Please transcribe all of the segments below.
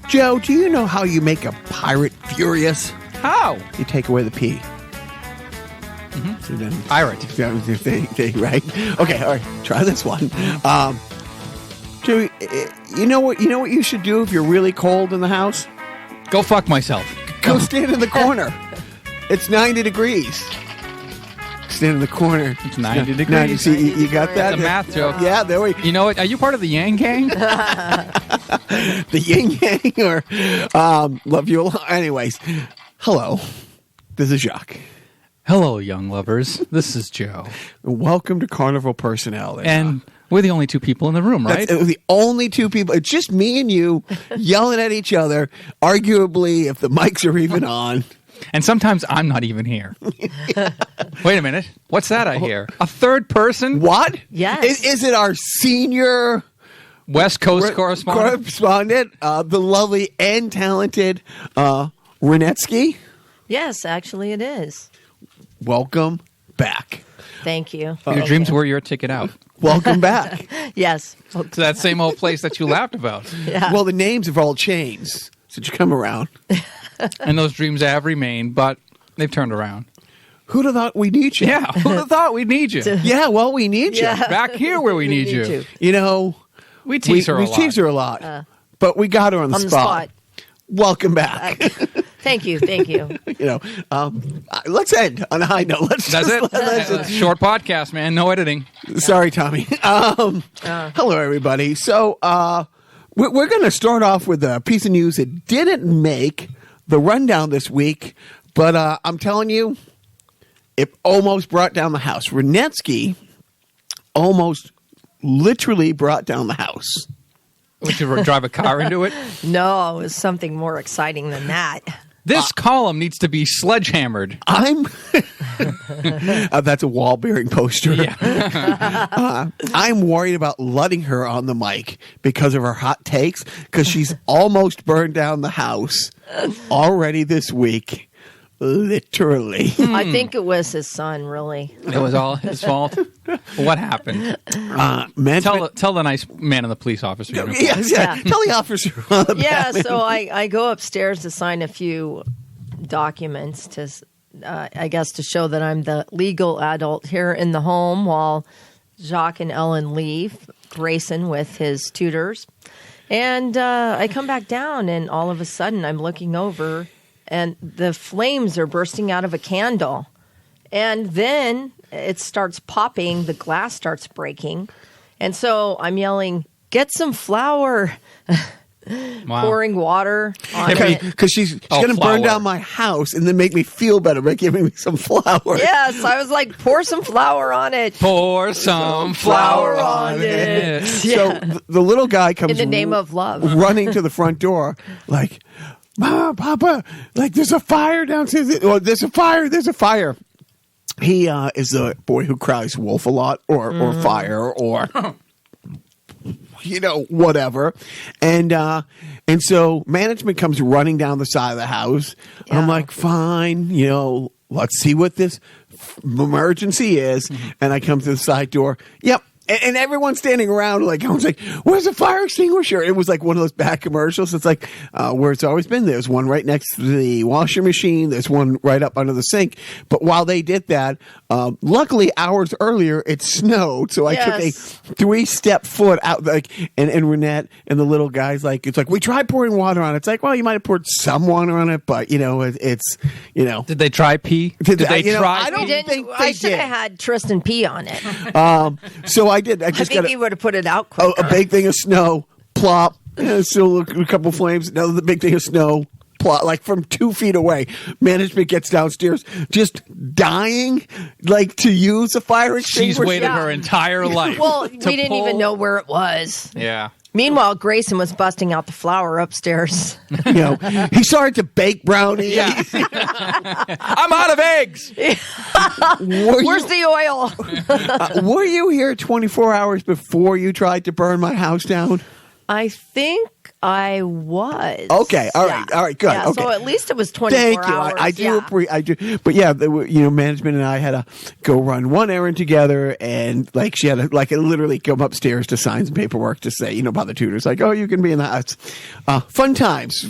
Joe, do you know how you make a pirate furious? How? You take away the P. So then, Pirate. that was your thing, right? Okay, all right. Try this one. Joe, you know what you should do if you're really cold in the house? Go fuck myself. Go stand in the corner. It's 90 degrees. Stand in the corner. It's 90 degrees. 90, see, you got that? The math joke. Yeah, there we go. You know what? Are you part of the Yang Gang? The yin yang or love you a lot. Anyways, hello. This is Jacques. Hello, young lovers. This is Joe. Welcome to Carnival Personality. And we're the only two people in the room, right? That's the only two people. It's just me and you yelling at each other, arguably, if the mics are even on. And sometimes I'm not even here. Wait a minute. What's that I hear? A third person? What? Yes. Is it our senior West Coast correspondent? The lovely and talented Renetsky? Yes, actually it is. Welcome back. Thank you. Your dreams were your ticket out. Welcome back. Yes. To that same old place that you laughed about. Yeah. Well, the names have all changed since you come around. And those dreams have remained, but they've turned around. Who'd have thought we need you? Yeah, who'd have thought we'd need you? Yeah, well, we need you. Yeah. Back here where we need you. You know, We tease her a lot. We tease her a lot. But we got her on the spot. Welcome back. Thank you. Thank you. You know, let's end on a high note. That's it. Short podcast, man. No editing. Sorry, Tommy. Hello, everybody. So we're going to start off with a piece of news that didn't make the rundown this week, but I'm telling you, it almost brought down the house. Renetsky almost literally brought down the house. Would you drive a car into it? No, it was something more exciting than that. This column needs to be sledgehammered. That's a wall-bearing poster. Yeah. I'm worried about letting her on the mic because of her hot takes, because she's almost burned down the house already this week. Literally. I think it was his son, really. It was all his fault. What happened? Tell the nice man and the police officer. Yes, yeah. Tell the officer. Yeah, so I go upstairs to sign a few documents to, I guess, to show that I'm the legal adult here in the home while Jacques and Ellen leave, Grayson with his tutors. And I come back down, and all of a sudden I'm looking over, and the flames are bursting out of a candle. And then it starts popping. The glass starts breaking. And so I'm yelling, "Get some flour." Wow. Pouring water on it. Because she's going to burn down my house and then make me feel better by giving me some flour. Yes, I was like, pour some flour on it. Pour some flour on it. So the little guy comes in the name of love, running to the front door like, "Mom, Papa, like there's a fire downstairs. Or there's a fire. There's a fire." He is the boy who cries wolf a lot, or fire, or you know, whatever. And so management comes running down the side of the house. Yeah. I'm like, fine, you know, let's see what this emergency is. Mm-hmm. And I come to the side door. Yep. And everyone's standing around like, I was like, where's the fire extinguisher? It was like one of those bad commercials. It's like where it's always been. There's one right next to the washing machine. There's one right up under the sink. But while they did that, luckily hours earlier, it snowed. So I took a 3-step foot out. Like, and Renette and the little guys, like, it's like, we tried pouring water on it. It's like, well, you might have poured some water on it, but, you know, it's, you know. Did they try pee? Did they try? I don't think they I should have had Tristan pee on it. So I did. I think he would have put it out quicker. A big thing of snow, plop. Still a couple flames. Another big thing of snow, plop. Like from 2 feet away. Management gets downstairs, just dying, like to use a fire extinguisher. She's waited her entire life. Well, we didn't even know where it was. Yeah. Meanwhile, Grayson was busting out the flour upstairs. You know, he started to bake brownies. Yeah. I'm out of eggs. Where's the oil? Were you here 24 hours before you tried to burn my house down? I think I was. Okay, all right, good. Yeah, okay. so at least it was 24 Thank you. hours. I do I do, but yeah, management and I had to go run one errand together, and like she had to literally come upstairs to sign some paperwork to say, by the tutors, like, oh, you can be in the house. Fun times.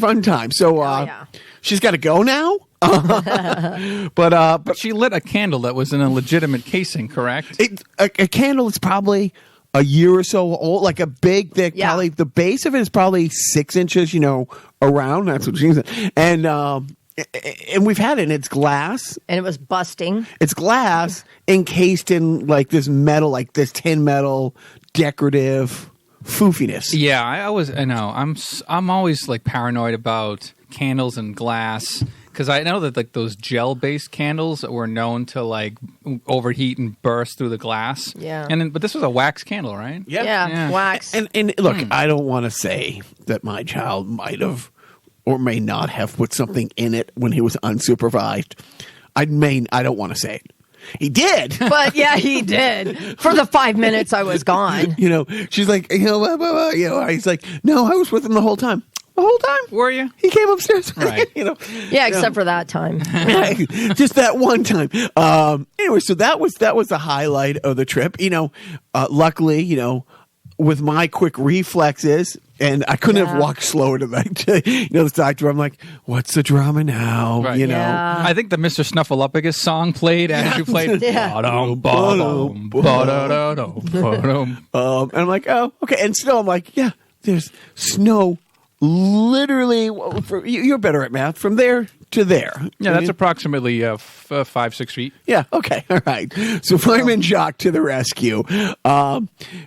So she's got to go now. But she lit a candle that was in a legitimate casing, correct? A candle is probably a year or so old, like a big, thick, probably the base of it is probably 6 inches, around. That's what she said. And we've had it, and it's glass. And it was busting. It's glass encased in like this metal, like this tin metal decorative foofiness. Yeah, I know. I'm always like paranoid about candles and glass. Because I know that like those gel-based candles were known to like overheat and burst through the glass. Yeah. But this was a wax candle, right? Yeah. Wax. And look, I don't want to say that my child might have or may not have put something in it when he was unsupervised. I don't want to say it. He did. But yeah, he did. For the 5 minutes I was gone. She's like, he's like, no, I was with him the whole time. The whole time. Were you? He came upstairs. Right. Yeah, except for that time. Just that one time. Anyway, so that was the highlight of the trip. Luckily, with my quick reflexes, and I couldn't have walked slower tonight. The doctor, I'm like, what's the drama now? Right. Yeah. I think the Mr. Snuffleupagus song played as you played. Yeah. Ba-dum, ba-da-da-dum, ba-dum. And I'm like, oh, okay. And still, I'm like, yeah, there's snow. Literally, you're better at math. From there to there. Yeah, that's approximately 5-6 feet. Yeah. Okay. All right. So Fireman Jacques to the rescue. But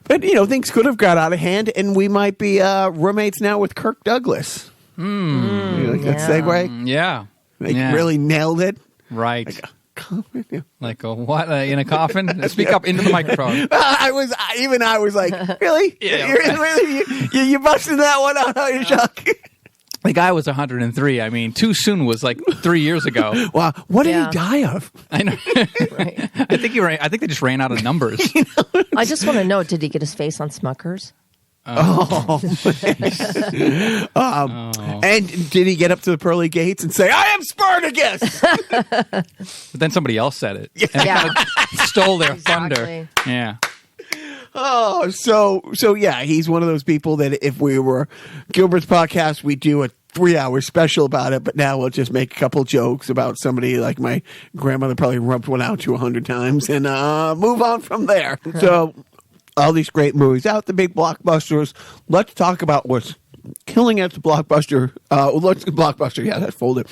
things could have got out of hand, and we might be roommates now with Kirk Douglas. You like that segue? Yeah. Really nailed it. Right. Like a what in a coffin? Speak up into the microphone. I was like, really? Yeah. You busted that one out, are you, Jacques? The guy was 103. I mean, too soon was like 3 years ago. Wow. What did he die of? I know. Right. I think they just ran out of numbers. I just want to know, did he get his face on Smuckers? And did he get up to the pearly gates and say, I am Spartacus? But then somebody else said it. And Yeah. stole their Exactly. thunder. Yeah. Oh, so yeah, he's one of those people that if we were Gilbert's podcast, we'd do a 3-hour special about it, but now we'll just make a couple jokes about somebody like my grandmother probably rubbed one out to 100 times and move on from there. So all these great movies out, the big blockbusters. Let's talk about what's killing at the blockbuster. Blockbuster, yeah, that's folded.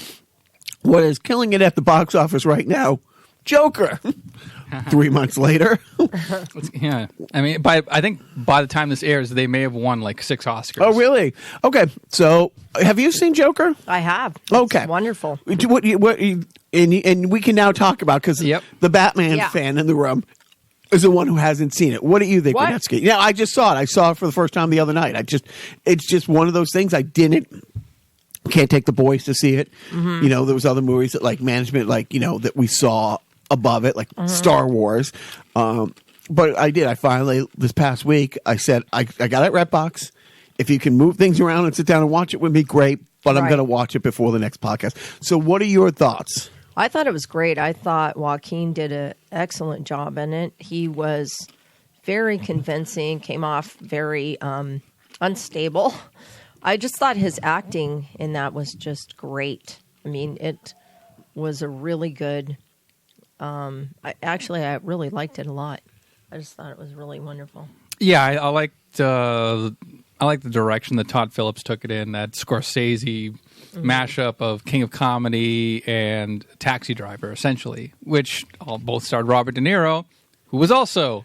What is killing it at the box office right now? Joker. 3 months later. Yeah. I mean, I think by the time this airs, they may have won like 6 Oscars. Oh, really? Okay. So, have you seen Joker? I have. Okay. It's wonderful. And we can now talk about, because the Batman fan in the room is the one who hasn't seen it. What do you think, Renetsky? Yeah, I just saw it. I saw it for the first time the other night. It's just one of those things can't take the boys to see it. Mm-hmm. There was other movies that like management, that we saw above it, like Star Wars. But I did. I finally, this past week, I said, I got it at Redbox. If you can move things around and sit down and watch it with me, great. But I'm going to watch it before the next podcast. So what are your thoughts? I thought it was great. I thought Joaquin did an excellent job in it. He was very convincing, came off very unstable. I just thought his acting in that was just great. I mean, it was a really good... I really liked it a lot. I just thought it was really wonderful. Yeah, I liked the direction that Todd Phillips took it in, that Scorsese mashup of King of Comedy and Taxi Driver, essentially, which both starred Robert De Niro, who was also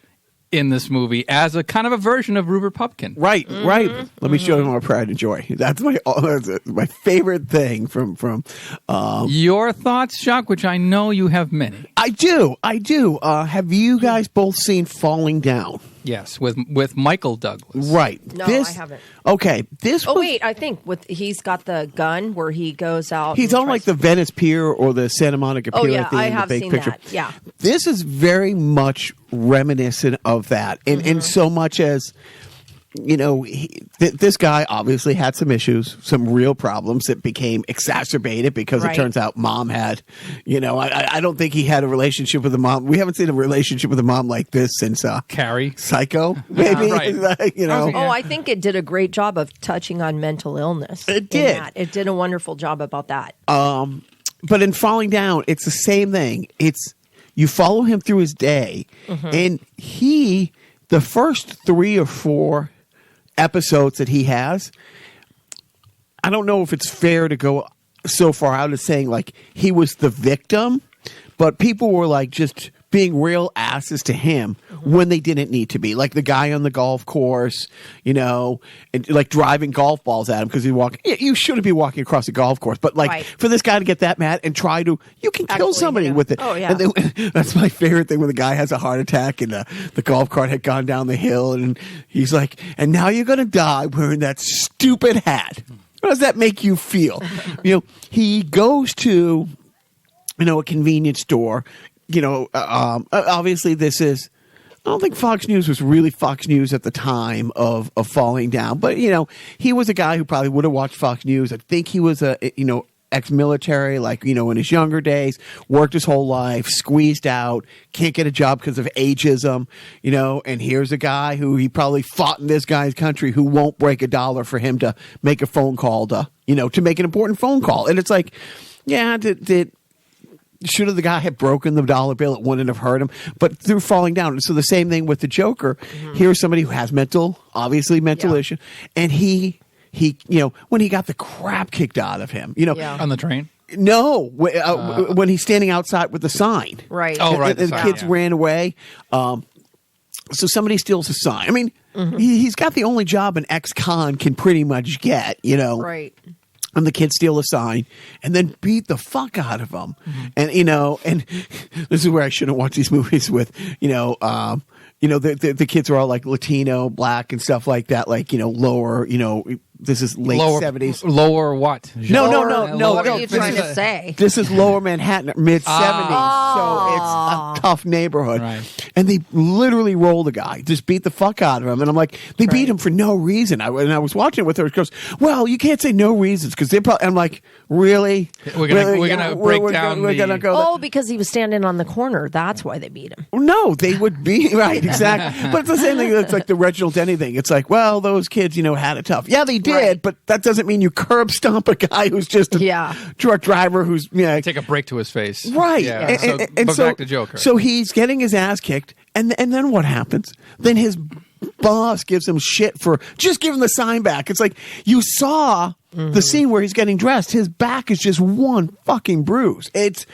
in this movie as a kind of a version of Rupert Pupkin. Right. Let me show you my pride and joy. That's my favorite thing from your thoughts, Jacques, which I know you have many. I do. Have you guys both seen Falling Down? Yes, with Michael Douglas. Right. No, I haven't. Okay. Wait, I think he's got the gun where he goes out. He's on like the Venice Pier or the Santa Monica Pier. Oh yeah, I have the big seen picture. that. Yeah. This is very much reminiscent of that, and so much as this guy obviously had some issues, some real problems that became exacerbated because it turns out mom had, I don't think he had a relationship with a mom. We haven't seen a relationship with a mom like this since Carrie. Psycho, maybe. Right. I think it did a great job of touching on mental illness. It did. It did a wonderful job about that. But in Falling Down, it's the same thing. It's you follow him through his day, and the first 3 or 4 episodes that he has, I don't know if it's fair to go so far out as saying like he was the victim, but people were like just being real asses to him when they didn't need to be. Like the guy on the golf course, and like driving golf balls at him because he's walking. You shouldn't be walking across a golf course, but like for this guy to get that mad and try to, you can kill somebody with it. Oh, yeah. And then, that's my favorite thing when the guy has a heart attack and the golf cart had gone down the hill and he's like, and now you're going to die wearing that stupid hat. How does that make you feel? He goes to, a convenience store. Obviously this is, I don't think Fox News was really Fox News at the time of Falling Down, but he was a guy who probably would have watched Fox News. I think he was ex-military, like, in his younger days, worked his whole life, squeezed out, can't get a job because of ageism, and here's a guy who he probably fought in this guy's country who won't break a dollar for him to make a phone call to make an important phone call. And it's like, yeah, should have the guy had broken the dollar bill, it wouldn't have hurt him. But through Falling Down, so the same thing with the Joker. Here's somebody who has mental issue, and he when he got the crap kicked out of him, on the train. No, when he's standing outside with the sign, right? Oh, right. And the kids ran away. So somebody steals a sign. I mean, he's got the only job an ex-con can pretty much get, Right. And the kids steal a sign and then beat the fuck out of them. And, and this is where I shouldn't watch these movies with, the kids are all like Latino, black and stuff like that, like, lower, this is late 70s. Lower what? No. What are you trying to say? This is lower Manhattan, mid 70s. So it's a tough neighborhood. Right. And they literally roll the guy, just beat the fuck out of him. And I'm like, they beat him for no reason. I was watching it with her. She goes, well, you can't say no reasons because they probably, I'm like, really? We're gonna break down. We're gonna go. Because he was standing on the corner. That's why they beat him. No, they would be right, exactly. But it's the same thing. It's like the Reginald Denny thing. It's like, well, those kids, had it tough. Yeah, they did, but that doesn't mean you curb stomp a guy who's just a truck driver who's take a break to his face. Right. Yeah. And so back to Joker. So he's getting his ass kicked, and then what happens? Then his boss gives him shit for just giving the sign back. It's like you saw the scene where he's getting dressed. His back is just one fucking bruise. It's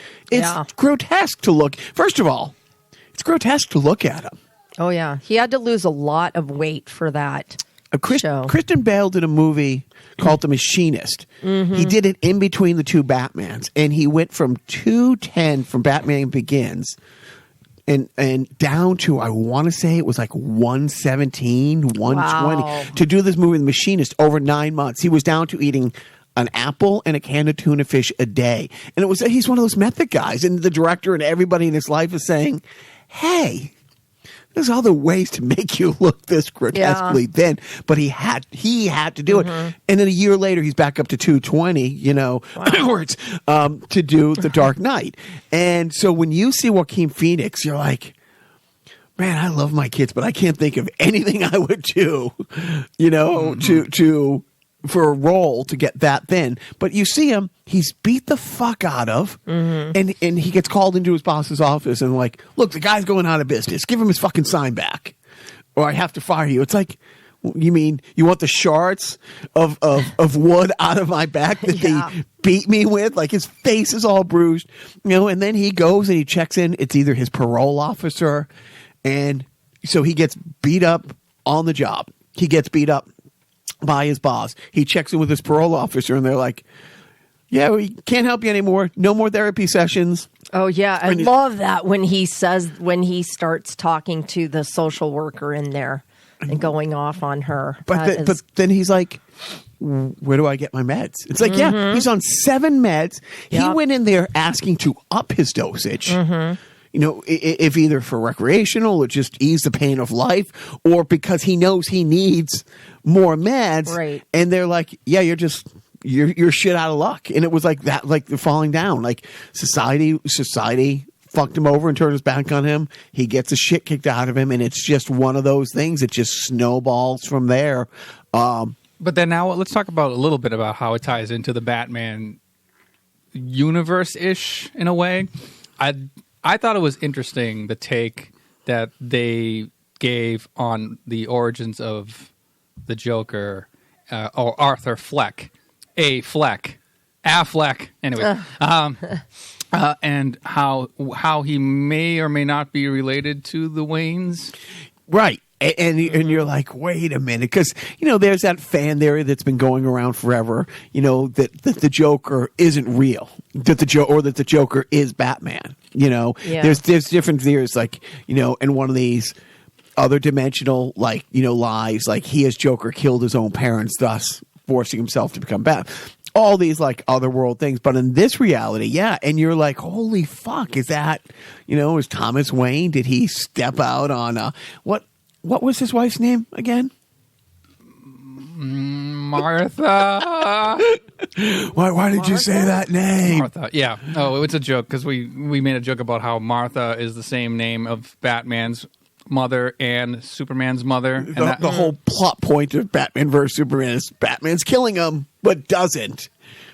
grotesque to look. First of all, it's grotesque to look at him. Oh yeah, he had to lose a lot of weight for that. Show. Christian Bale did a movie called The Machinist. He did it in between the two Batmans, and he went from 210 from Batman Begins and down to, I want to say it was like 117, 120 to do this movie, The Machinist, over 9 months. He was down to eating an apple and a can of tuna fish a day, and he's one of those method guys. And the director and everybody in his life is saying, "Hey, there's other ways to make you look this grotesquely thin," but he had to do it. And then a year later, he's back up to 220, words, to do The Dark Knight. And so when you see Joaquin Phoenix, you're like, man, I love my kids, but I can't think of anything I would do, for a role to get that thin. But you see him, he's beat the fuck out of, and he gets called into his boss's office and like, look, the guy's going out of business. Give him his fucking sign back, or I have to fire you. It's like, you mean you want the shards of wood out of my back that they beat me with? Like his face is all bruised, and then he goes and he checks in. It's either his parole officer, and so he gets beat up on the job. He gets beat up by his boss. He checks in with his parole officer, and they're like, yeah, we can't help you anymore. No more therapy sessions. Oh, yeah. I love that when he starts talking to the social worker in there and going off on her. But then he's like, where do I get my meds? It's like, he's on 7 meds. He went in there asking to up his dosage. if either for recreational or just ease the pain of life, or because he knows he needs more meds. Right. And they're like, yeah, you're shit out of luck. And it was like that, like the falling down, like society fucked him over and turned his back on him. He gets the shit kicked out of him. And it's just one of those things that just snowballs from there. But then now let's talk about a little bit about how it ties into the Batman universe-ish in a way. I thought it was interesting, the take that they gave on the origins of the Joker, or Arthur Fleck, Fleck. Anyway, and how he may or may not be related to the Waynes. Right. And you're like, wait a minute, because there's that fan theory that's been going around forever. That the Joker isn't real, that the Joker is Batman. There's different theories, like and one of these other dimensional lies, like he as Joker killed his own parents, thus forcing himself to become Batman. All these like otherworld things, but in this reality, yeah, and you're like, holy fuck, is that is Thomas Wayne? Did he step out on What was his wife's name again? Martha. Why did you say that name? Martha. Yeah. Oh, it's a joke because we made a joke about how Martha is the same name of Batman's mother and Superman's mother. The whole plot point of Batman versus Superman is Batman's killing him, but doesn't.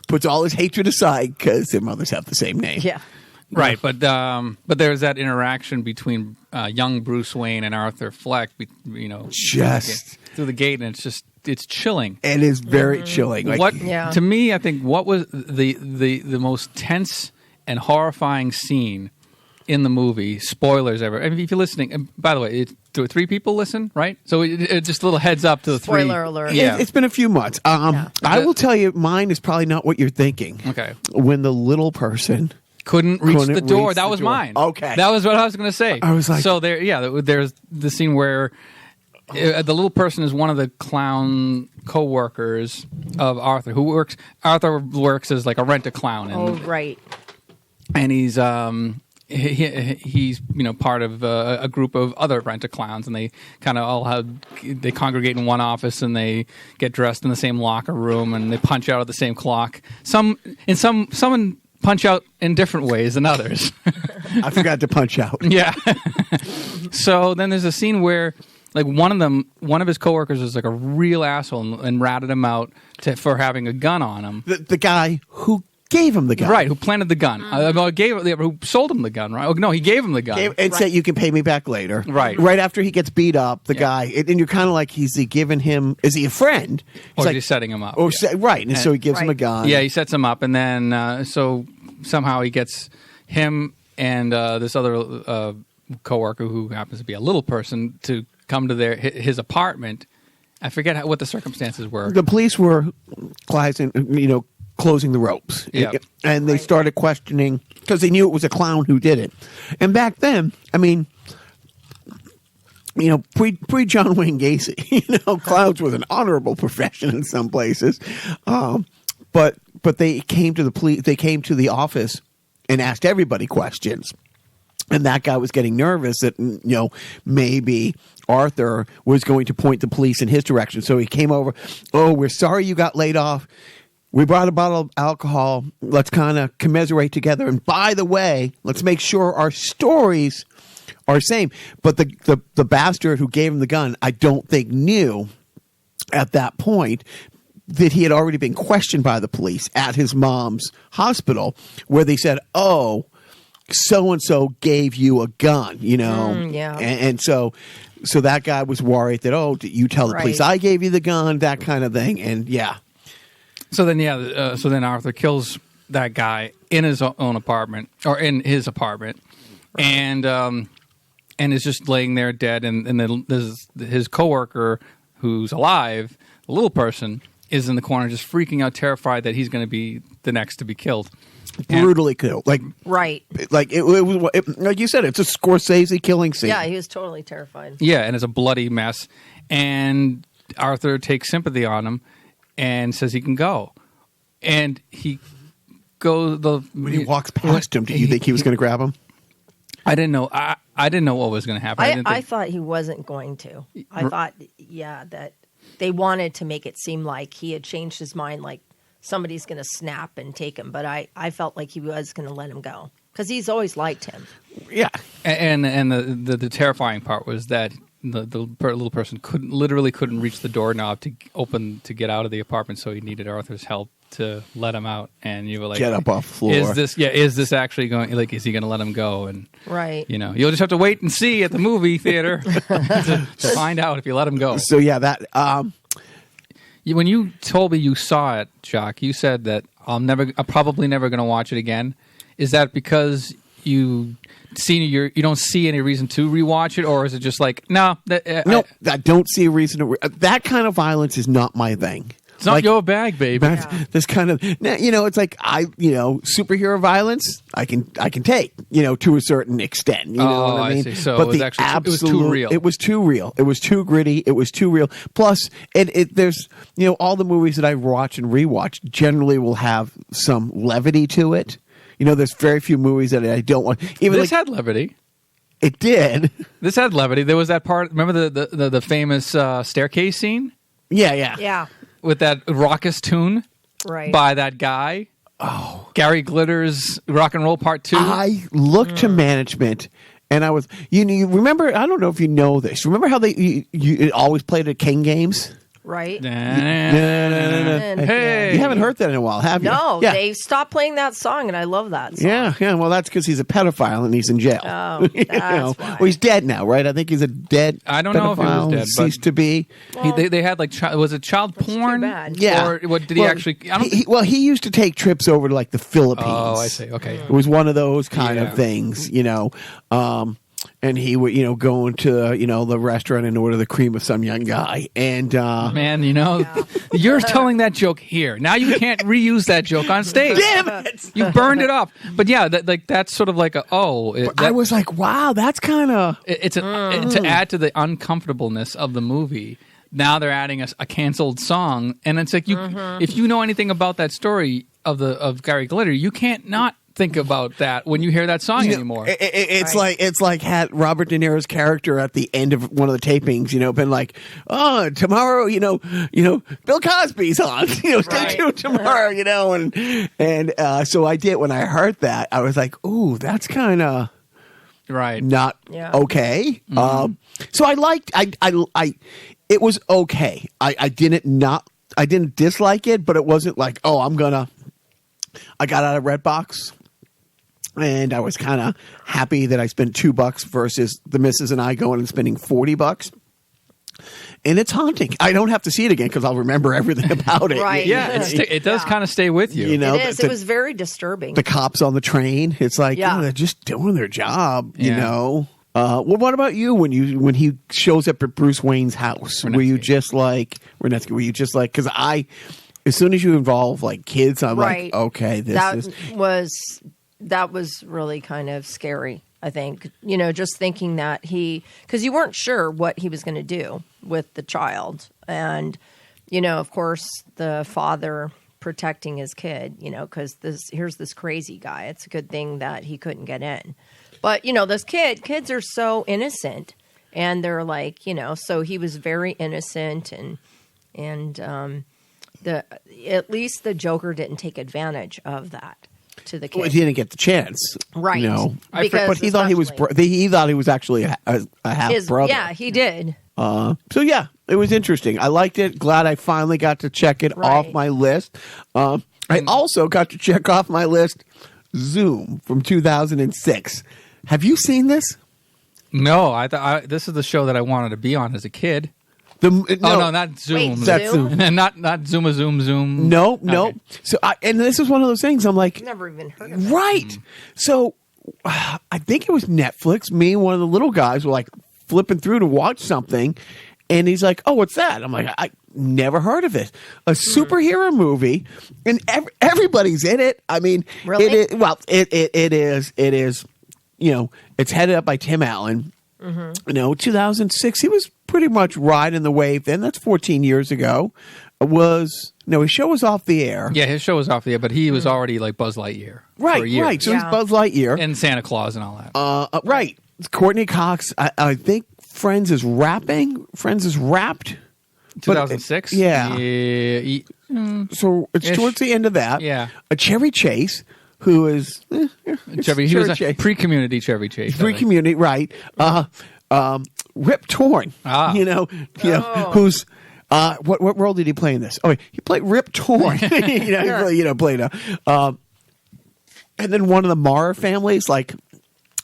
Puts all his hatred aside because their mothers have the same name. Yeah. Right, but there's that interaction between young Bruce Wayne and Arthur Fleck, just through the gate, and it's chilling. It is very chilling. To me, I think what was the most tense and horrifying scene in the movie. Spoilers ever. I mean, if you're listening, and by the way, three people listen, right? So it just a little heads up to the three. Spoiler alert. Yeah, it's been a few months. I will tell you, mine is probably not what you're thinking. Okay, when the little person couldn't reach the door. That was mine. Okay. That was what I was going to say. I was like... So there's the scene where the little person is one of the clown co-workers of Arthur, Arthur works as like a rent-a-clown. Right. And he's part of a group of other rent-a-clowns, and they kind of they congregate in one office, and they get dressed in the same locker room, and they punch out at the same clock. Some punch out in different ways than others. I forgot to punch out. Yeah. So then there's a scene where like one of his coworkers was like a real asshole and ratted him out for having a gun on him. The guy who gave him the gun. Right, who planted the gun. Who sold him the gun, right? Oh, no, he gave him the gun. Said, you can pay me back later. Right. Right after he gets beat up, the guy, and you're kind of like, is he giving him, is he a friend? Or is he setting him up? Right, and so he gives him a gun. Yeah, he sets him up, and then so somehow he gets him and this other coworker who happens to be a little person to come to his apartment. I forget what the circumstances were. The police were closing the ropes. Yeah. And they started questioning, because they knew it was a clown who did it. And back then, I mean, pre John Wayne Gacy, clowns was an honorable profession in some places. But they came to the police. They came to the office and asked everybody questions. And that guy was getting nervous that maybe Arthur was going to point the police in his direction. So he came over. Oh, we're sorry you got laid off. We brought a bottle of alcohol. Let's kind of commiserate together. And by the way, let's make sure our stories are same. But the bastard who gave him the gun, I don't think knew at that point that he had already been questioned by the police at his mom's hospital, where they said, oh, so-and-so gave you a gun, yeah. And so that guy was worried that, oh, you tell the police I gave you the gun, that kind of thing. And yeah. So then Arthur kills that guy in his own apartment, or in his apartment, and is just laying there dead. And then there's his coworker who's alive, the little person, is in the corner just freaking out, terrified that he's going to be the next to be killed. Brutally killed. Like it was like you said, it's a Scorsese killing scene. Yeah, he was totally terrified. Yeah, and it's a bloody mess. And Arthur takes sympathy on him and says he can go. And he goes. When he walks past him, do you think he was going to grab him? I didn't know. I didn't know what was going to happen. I thought he wasn't going to. I thought, that they wanted to make it seem like he had changed his mind, like somebody's going to snap and take him. But I felt like he was going to let him go because he's always liked him. Yeah. And the terrifying part was that the little person couldn't reach the doorknob to get out of the apartment, so he needed Arthur's help to let him out. And you were like, get up off the floor. Is this actually going? Like, is he going to let him go? And right, you'll just have to wait and see at the movie theater to find out if you let him go. So yeah, that when you told me you saw it, Jacques, you said that I'm probably never going to watch it again. Is that because you don't see any reason to rewatch it, or is it just like no? I don't see a reason to. That kind of violence is not my thing. It's not your bag, baby. This kind of it's like superhero violence I can take to a certain extent. You know what I mean? I see. So but it was too real. It was too real. It was too gritty. It was too real. Plus, there's all the movies that I watch and rewatch generally will have some levity to it. There's very few movies that I don't want. Even this had levity. It did. This had levity. There was that part. Remember the famous staircase scene? Yeah. With that raucous tune, right, by that guy. Oh, Gary Glitter's Rock and Roll Part 2. I looked to management, and I was. You remember? I don't know if you know this. Remember how it always played at King games? Right. Hey, you haven't heard that in a while, have you? No, they stopped playing that song, and I love that song. Yeah. Well, that's because he's a pedophile and he's in jail. Oh, that's why. Well, he's dead now, right? I think he's a dead. I don't know if he was dead. Ceased to be. Well, they had like was it child porn? Too bad. Yeah. Or what did he actually? He used to take trips over to like the Philippines. Oh, I see. Okay. It was one of those kind of things, and he would, go into, the restaurant and order the cream of some young guy. And man, you're telling that joke here. Now you can't reuse that joke on stage. Damn it! You burned it off. But yeah, that's sort of like I was like, wow, that's kind of to add to the uncomfortableness of the movie. Now they're adding a canceled song, and it's like if you know anything about that story of Gary Glitter, you can't not think about that when you hear that song anymore. It's like had Robert De Niro's character at the end of one of the tapings, been like, oh, tomorrow, Bill Cosby's on, stay tuned tomorrow, and so I did. When I heard that, I was like, ooh, that's kind of right, not okay. So I liked, it was okay. I didn't dislike it, but it wasn't like, oh, I got out of Redbox. And I was kind of happy that I spent $2 versus the missus and I going and spending $40. And it's haunting. I don't have to see it again because I'll remember everything about it. Right. Yeah, it does kind of stay with you. It is. It was very disturbing. The cops on the train. It's like, they're just doing their job, Well, what about you when he shows up at Bruce Wayne's house? Renetsky. Were you just like Renetsky? Were you just like, because as soon as you involve like kids, I'm like, okay, that was really kind of scary, I think. Just thinking that because you weren't sure what he was going to do with the child. And, of course, the father protecting his kid, because here's this crazy guy. It's a good thing that he couldn't get in. But, this kids are so innocent. And they're like, so he was very innocent. And at least the Joker didn't take advantage of that. To the kid. Well, he didn't get the chance, right? But he thought he was actually a half brother. Yeah, he did. So yeah, it was interesting. I liked it. Glad I finally got to check it off my list. I also got to check off my list Zoom from 2006. Have you seen this? No, I thought this is the show that I wanted to be on as a kid. No, not Zoom. Wait, that's Zoom? And not Zoom. No. Okay. So and this is one of those things. I'm like, Never even heard of it. right. So I think it was Netflix. Me and one of the little guys were like flipping through to watch something, and he's like, "Oh, what's that?" I'm like, "I never heard of it." A superhero movie, and everybody's in it. I mean, really? It is. It's headed up by Tim Allen. 2006. He was pretty much riding the wave then. That's 14 years ago. his show was off the air. Yeah, his show was off the air, but he was already like Buzz Lightyear. Right, for a year. right. So he's Buzz Lightyear. And Santa Claus and all that. Right. Courtney Cox, I think Friends is rapping. Friends is wrapped. 2006? Yeah. So it's Ish. towards the end of that. Yeah. A Chevy Chase, who is Chevy, he was a pre-community Chevy Chase. Pre-community, right. Rip Torn. Who's what role did he play in this? Oh, he played Rip Torn. He played a and then one of the Mara families, like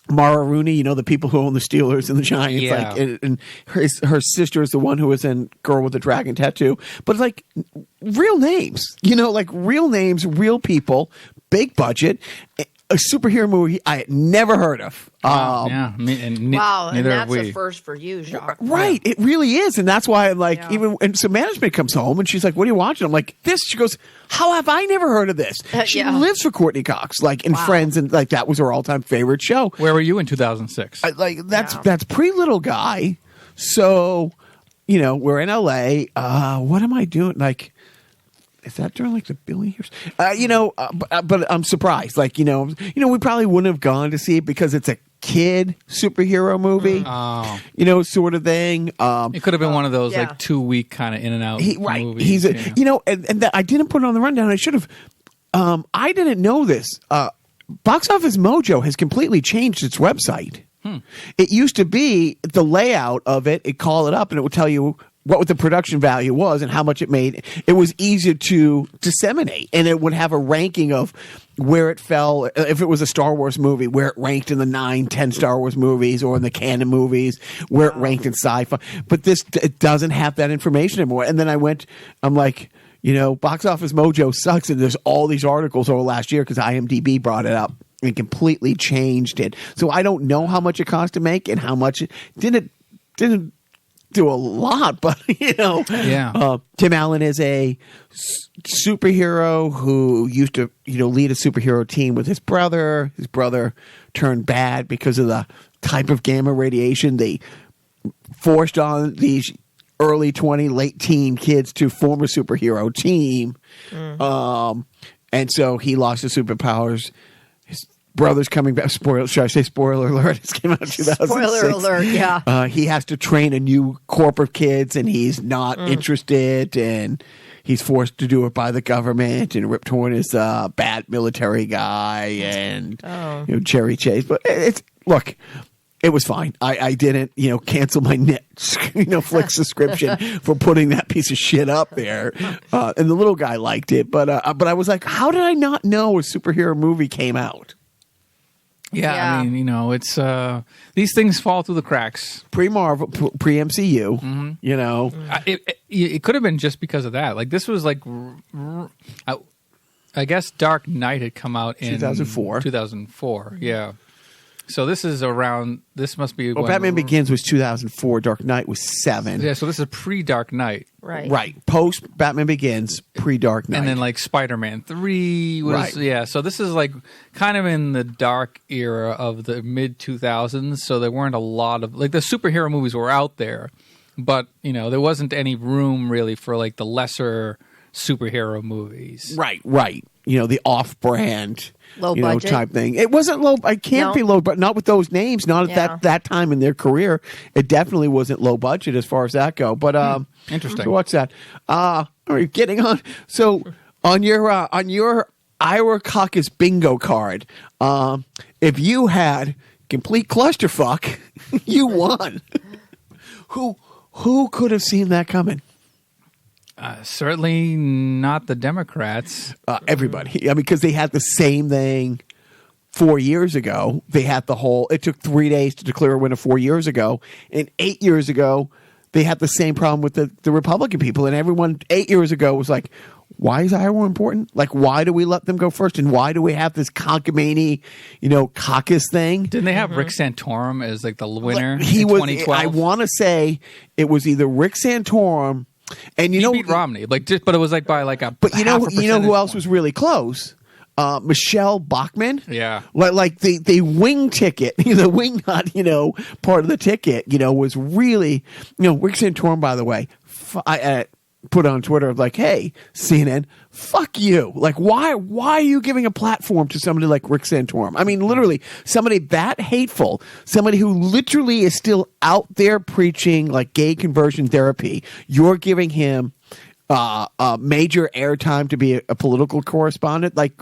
Mara Rooney, the people who own the Steelers and the Giants. Yeah. Like, and her sister is the one who was in Girl with the Dragon Tattoo. But like real names, like real names, real people, big budget, a superhero movie I had never heard of. And neither that's have we. a first for you, Jacques. Right, it really is, and that's why I'm like, and so management comes home and she's like, "What are you watching?" I'm like, "This." She goes, "How have I never heard of this?" She lives for Courtney Cox, like in Friends, and like that was her all-time favorite show. Where were you in 2006? That's pretty little guy. So, we're in LA. What am I doing? Like, is that during like the Billy years? But I'm surprised. Like, we probably wouldn't have gone to see it because it's a kid superhero movie. Sort of thing. It could have been one of those like 2-week kind of in and out movies. He's I didn't put it on the rundown. I should have. I didn't know this. Box Office Mojo has completely changed its website. It used to be the layout of it. It'd call it up and it would tell you what the production value was and how much it made. It was easier to disseminate, and it would have a ranking of where it fell. If it was a Star Wars movie, where it ranked in the 9-10 Star Wars movies, or in the canon movies, where it ranked in sci-fi. But it doesn't have that information anymore. And then I'm like, Box Office Mojo sucks, and there's all these articles over last year because IMDb brought it up and completely changed it. So I don't know how much it cost to make and how much it didn't do a lot, but Tim Allen is a superhero who used to lead a superhero team with his brother. His brother turned bad because of the type of gamma radiation they forced on these early 20, late teen kids to form a superhero team. And so he lost his superpowers. Brother's coming back. Should I say spoiler alert? It came out in 2006. Spoiler alert, yeah. He has to train a new corp of kids, and he's not interested, and he's forced to do it by the government. And Rip Torn is a bad military guy, and Cherry Chase. But look, it was fine. I didn't cancel my Netflix subscription for putting that piece of shit up there. And the little guy liked it, but I was like, how did I not know a superhero movie came out? Yeah, I mean, it's these things fall through the cracks. Pre-Marvel, pre-MCU, It could have been just because of that. Like, this was like, I guess Dark Knight had come out in 2004. 2004, yeah. So this is around, this must be Well, Batman Begins was 2004. Dark Knight was 2007. Yeah, so this is pre-Dark Knight. Right. Post Batman Begins, pre-Dark Knight. And then like Spider-Man 3 was, yeah. So this is like kind of in the dark era of the mid-2000s. So there weren't a lot of, like the superhero movies were out there. But, there wasn't any room really for like the lesser superhero movies. Right. The off-brand, low budget type thing. It wasn't low. It can't be low, but not with those names. Not at that time in their career. It definitely wasn't low budget as far as that go. But interesting. So what's that? Are we getting on? So on your Iowa Caucus bingo card, if you had complete clusterfuck, you won. Who could have seen that coming? Certainly not the Democrats. Everybody. Because they had the same thing 4 years ago. They had it took 3 days to declare a winner 4 years ago. And 8 years ago, they had the same problem with the Republican people. And everyone 8 years ago was like, why is Iowa important? Like, why do we let them go first? And why do we have this cockamamie, caucus thing? Didn't they have Rick Santorum as like the winner in 2012? I want to say it was either Rick Santorum. And he beat Romney, but it was like by like a. But you know who else was really close? Michelle Bachmann. Yeah, like the wing ticket, the wing nut, part of the ticket, was really, Rick Santorum, by the way, put on Twitter like, hey, CNN, fuck you. Like, why are you giving a platform to somebody like Rick Santorum? I mean, literally, somebody that hateful, somebody who literally is still out there preaching like gay conversion therapy. You're giving him major airtime to be a political correspondent. Like,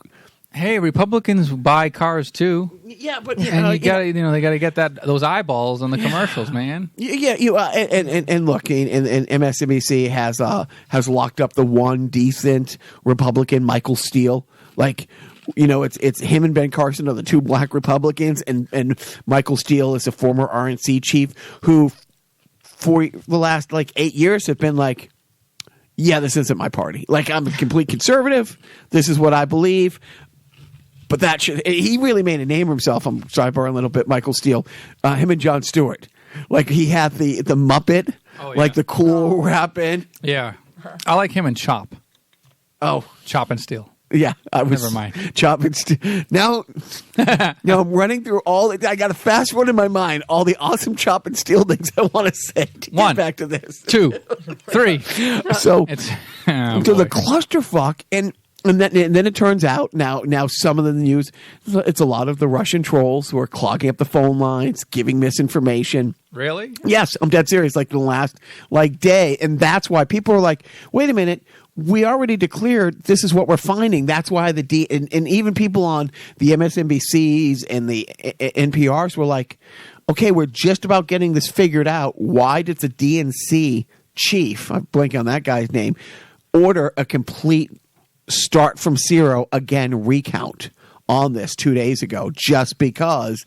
hey, Republicans buy cars too. yeah, but And they got to get those eyeballs on the commercials, man. Yeah, and look, and MSNBC has locked up the one decent Republican, Michael Steele. Like, it's him and Ben Carson are the two black Republicans, and Michael Steele is a former RNC chief who, for the last 8 years, have been like, yeah, this isn't my party. Like, I'm a complete conservative. This is what I believe. But he really made a name for himself. I'm sorry, borrowing a little bit, Michael Steele. Him and Jon Stewart. Like, he had the Muppet, like the cool rapping. Yeah. I like him and Chop. Oh. Chop and Steele. Yeah. Never mind. Chop and Steele. Now, I'm running through I got a fast one in my mind, all the awesome Chop and Steele things I want to say to get back to this. 2, 3. So, so the clusterfuck, and then it turns out now some of the news, it's a lot of the Russian trolls who are clogging up the phone lines, giving misinformation. Really? Yes, I'm dead serious. Like the last day, and that's why people are like, wait a minute, we already declared this is what we're finding. That's why and even people on the MSNBCs and the NPRs were like, okay, we're just about getting this figured out. Why did the DNC chief, I'm blanking on that guy's name, order a complete start from zero again recount on this 2 days ago, just because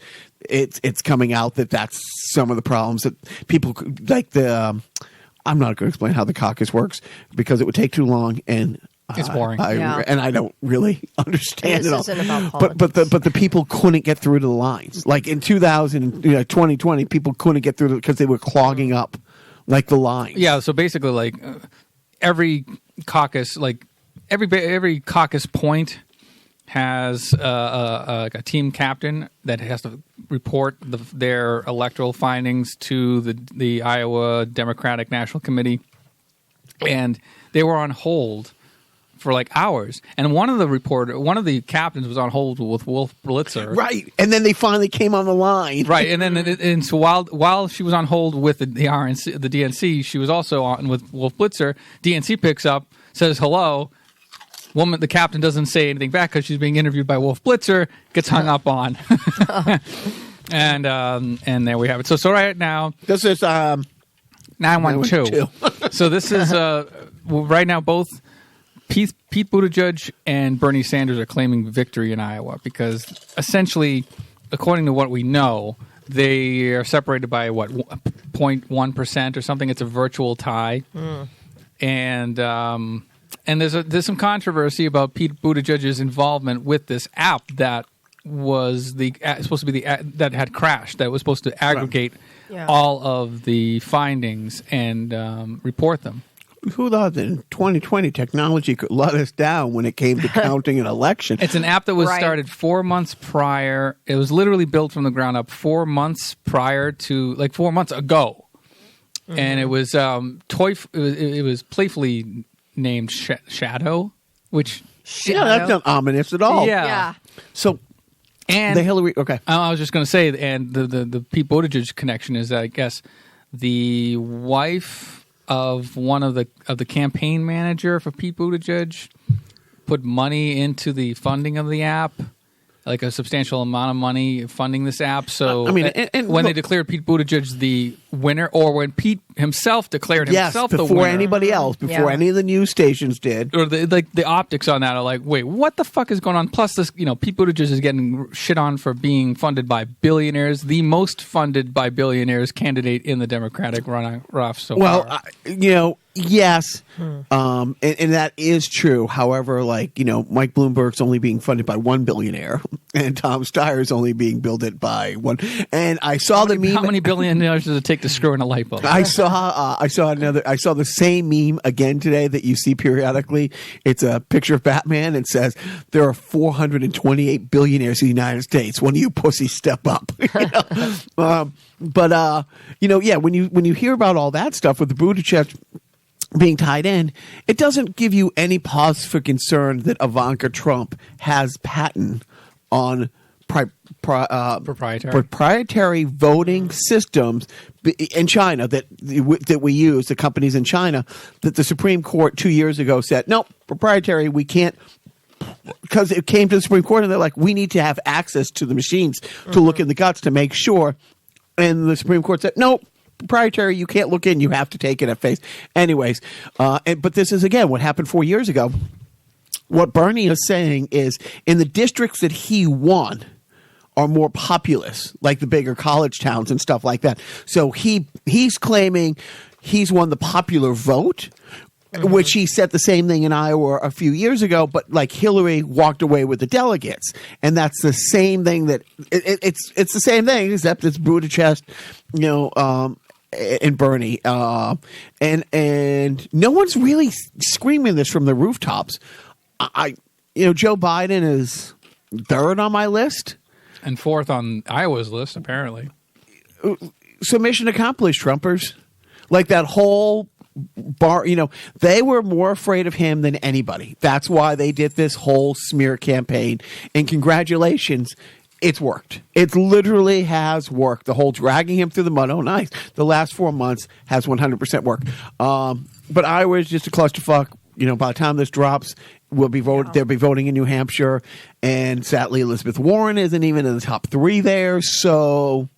it's coming out that's some of the problems that people like I'm not going to explain how the caucus works because it would take too long and it's boring. And I don't really understand it all. Isn't about politics. But the people couldn't get through to the lines. Like in 2020, people couldn't get through because they were clogging up like the lines. Yeah. So basically, every caucus, every caucus point has a team captain that has to report their electoral findings to the Iowa Democratic National Committee, and they were on hold for hours. And one of the captains was on hold with Wolf Blitzer, right? And then they finally came on the line, right? And so while she was on hold with the RNC, the DNC, she was also on with Wolf Blitzer. DNC picks up, says hello. The captain doesn't say anything back because she's being interviewed by Wolf Blitzer, gets hung up on. And there we have it. So right now, this is 912. So this is right now both Pete Buttigieg and Bernie Sanders are claiming victory in Iowa because essentially, according to what we know, they are separated by 0.1% or something. It's a virtual tie, and there's some controversy about Pete Buttigieg's involvement with this app that was supposed to be that had crashed, that was supposed to aggregate all of the findings and report them. Who thought that in 2020 technology could let us down when it came to counting an election? It's an app that was started 4 months prior. It was literally built from the ground up 4 months prior to 4 months ago, and it was it was playfully named Shadow, which that's not ominous at all. Yeah. So, and the Hillary. Okay, I was just going to say, and the Pete Buttigieg connection is that I guess the wife of one of the campaign manager for Pete Buttigieg put money into the funding of the app, like a substantial amount of money funding this app. So when they declared Pete Buttigieg the winner, or when Pete himself declared himself the winner, before anybody else, before any of the news stations did, or the optics on that are like, wait, what the fuck is going on? Plus, this Pete Buttigieg is getting shit on for being funded by billionaires, the most funded by billionaires candidate in the Democratic runoff so far. Yes, and that is true. However, Mike Bloomberg's only being funded by one billionaire, and Tom Steyer's only being builded by one. And I saw the meme. How many billionaires does it take to screw in a light bulb? I saw the same meme again today that you see periodically. It's a picture of Batman and says there are 428 billionaires in the United States. One of you pussies step up. When you hear about all that stuff with the Buttigieg being tied in, it doesn't give you any pause for concern that Ivanka Trump has patent on proprietary voting systems in China that we use, the companies in China, that the Supreme Court 2 years ago said, no, proprietary, we can't, because it came to the Supreme Court and they're like, we need to have access to the machines to look in the guts to make sure. And the Supreme Court said, no, proprietary, you can't look in, you have to take it at face. Anyways, but this is, again, what happened 4 years ago. What Bernie is saying is in the districts that he won are more populous, like the bigger college towns and stuff like that. So he's claiming he's won the popular vote, which he said the same thing in Iowa a few years ago, but like Hillary walked away with the delegates. And that's the same thing that it's the same thing, except it's Buttigieg, and Bernie. And no one's really screaming this from the rooftops. Joe Biden is third on my list. And fourth on Iowa's list, apparently. So mission accomplished, Trumpers. Like that whole bar, they were more afraid of him than anybody. That's why they did this whole smear campaign. And congratulations, it's worked. It literally has worked. The whole dragging him through the mud. Oh, nice. The last 4 months has 100% worked. But Iowa is just a clusterfuck. By the time this drops, they'll be voting in New Hampshire, and sadly, Elizabeth Warren isn't even in the top 3 there. So,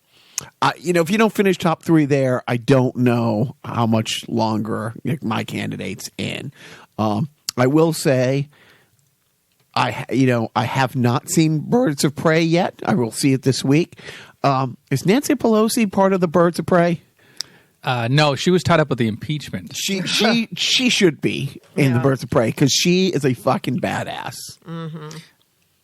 if you don't finish top 3 there, I don't know how much longer my candidate's in. I will say, I have not seen Birds of Prey yet. I will see it this week. Is Nancy Pelosi part of the Birds of Prey? No, she was tied up with the impeachment. She should be in the Birds of Prey because she is a fucking badass. Mm-hmm.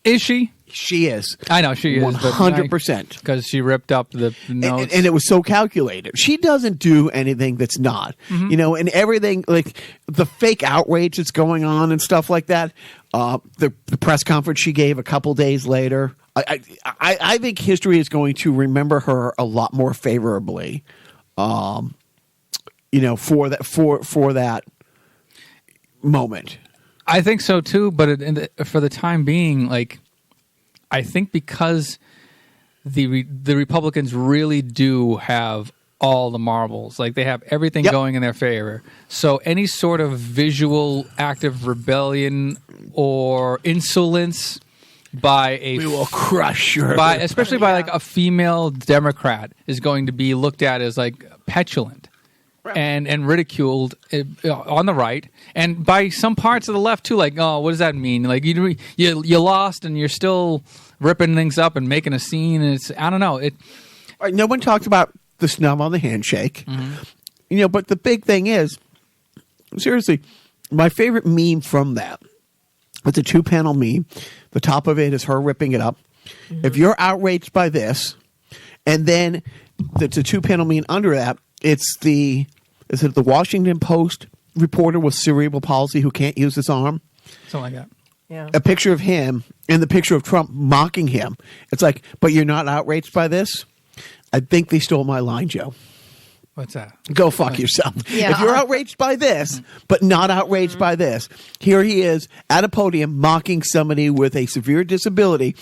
Is she? She is. I know she is. 100%. Because she ripped up the notes. And it was so calculated. She doesn't do anything that's not. And everything, like the fake outrage that's going on and stuff like that. The press conference she gave a couple days later. I think history is going to remember her a lot more favorably. For that moment. I think so too, but for the time being, like, I think because the Republicans really do have all the marbles, like they have everything going in their favor. So any sort of visual act of rebellion or insolence by we will crush her. Especially by like a female Democrat is going to be looked at as like petulant and ridiculed on the right, and by some parts of the left too. Like, oh, what does that mean? Like you lost and you're still ripping things up and making a scene. And it's, I don't know. No one talked about the snub on the handshake. But the big thing is, seriously, my favorite meme from that. It's a 2-panel meme. The top of it is her ripping it up. If you're outraged by this, and then it's a 2-panel meme under that, is it the Washington Post reporter with cerebral palsy who can't use his arm? Something like that. Yeah. A picture of him and the picture of Trump mocking him. It's like, but you're not outraged by this? I think they stole my line, Joe. What's that? Go fuck yourself. Yeah. If you're outraged by this, but not outraged by this, here he is at a podium mocking somebody with a severe disability,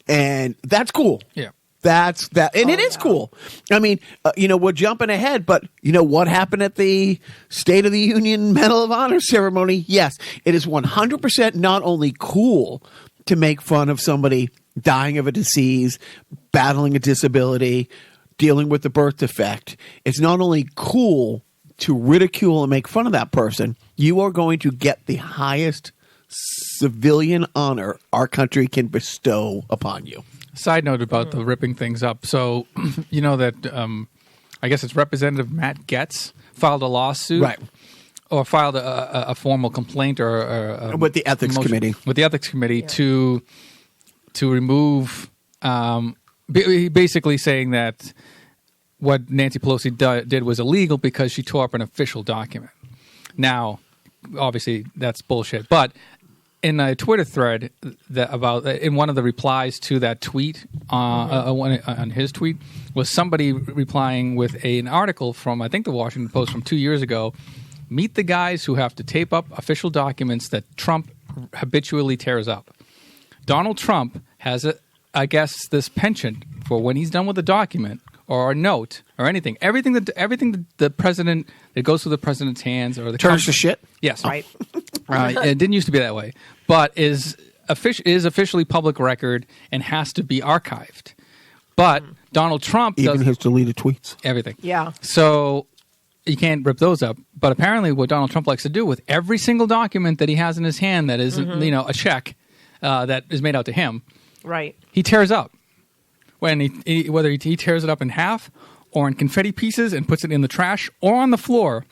and that's cool. Yeah. That's that, and it is cool. I mean, we're jumping ahead, but what happened at the State of the Union Medal of Honor ceremony? Yes, it is 100% not only cool to make fun of somebody dying of a disease, battling a disability, dealing with the birth defect. It's not only cool to ridicule and make fun of that person, you are going to get the highest civilian honor our country can bestow upon you. Side note about the ripping things up. So, that I guess it's Representative Matt Gaetz filed a lawsuit. Right. Or filed a formal complaint or with the ethics committee. With the ethics committee to remove, basically saying that what Nancy Pelosi did was illegal because she tore up an official document. Now, obviously, that's bullshit. But in a Twitter thread in one of the replies to that tweet, on his tweet, was somebody replying with an article from, I think, the Washington Post from 2 years ago, Meet the guys who have to tape up official documents that Trump habitually tears up. Donald Trump has, I guess, this penchant for when he's done with a document or a note or anything. Everything that the president that goes through the president's hands or the Turns to shit. Yes, right. It didn't used to be that way, but is officially public record and has to be archived. But Donald Trump even his deleted tweets, everything. Yeah. So you can't rip those up. But apparently, what Donald Trump likes to do with every single document that he has in his hand that isn't, a check that is made out to him, right? He tears up. When whether he tears it up in half or in confetti pieces and puts it in the trash or on the floor.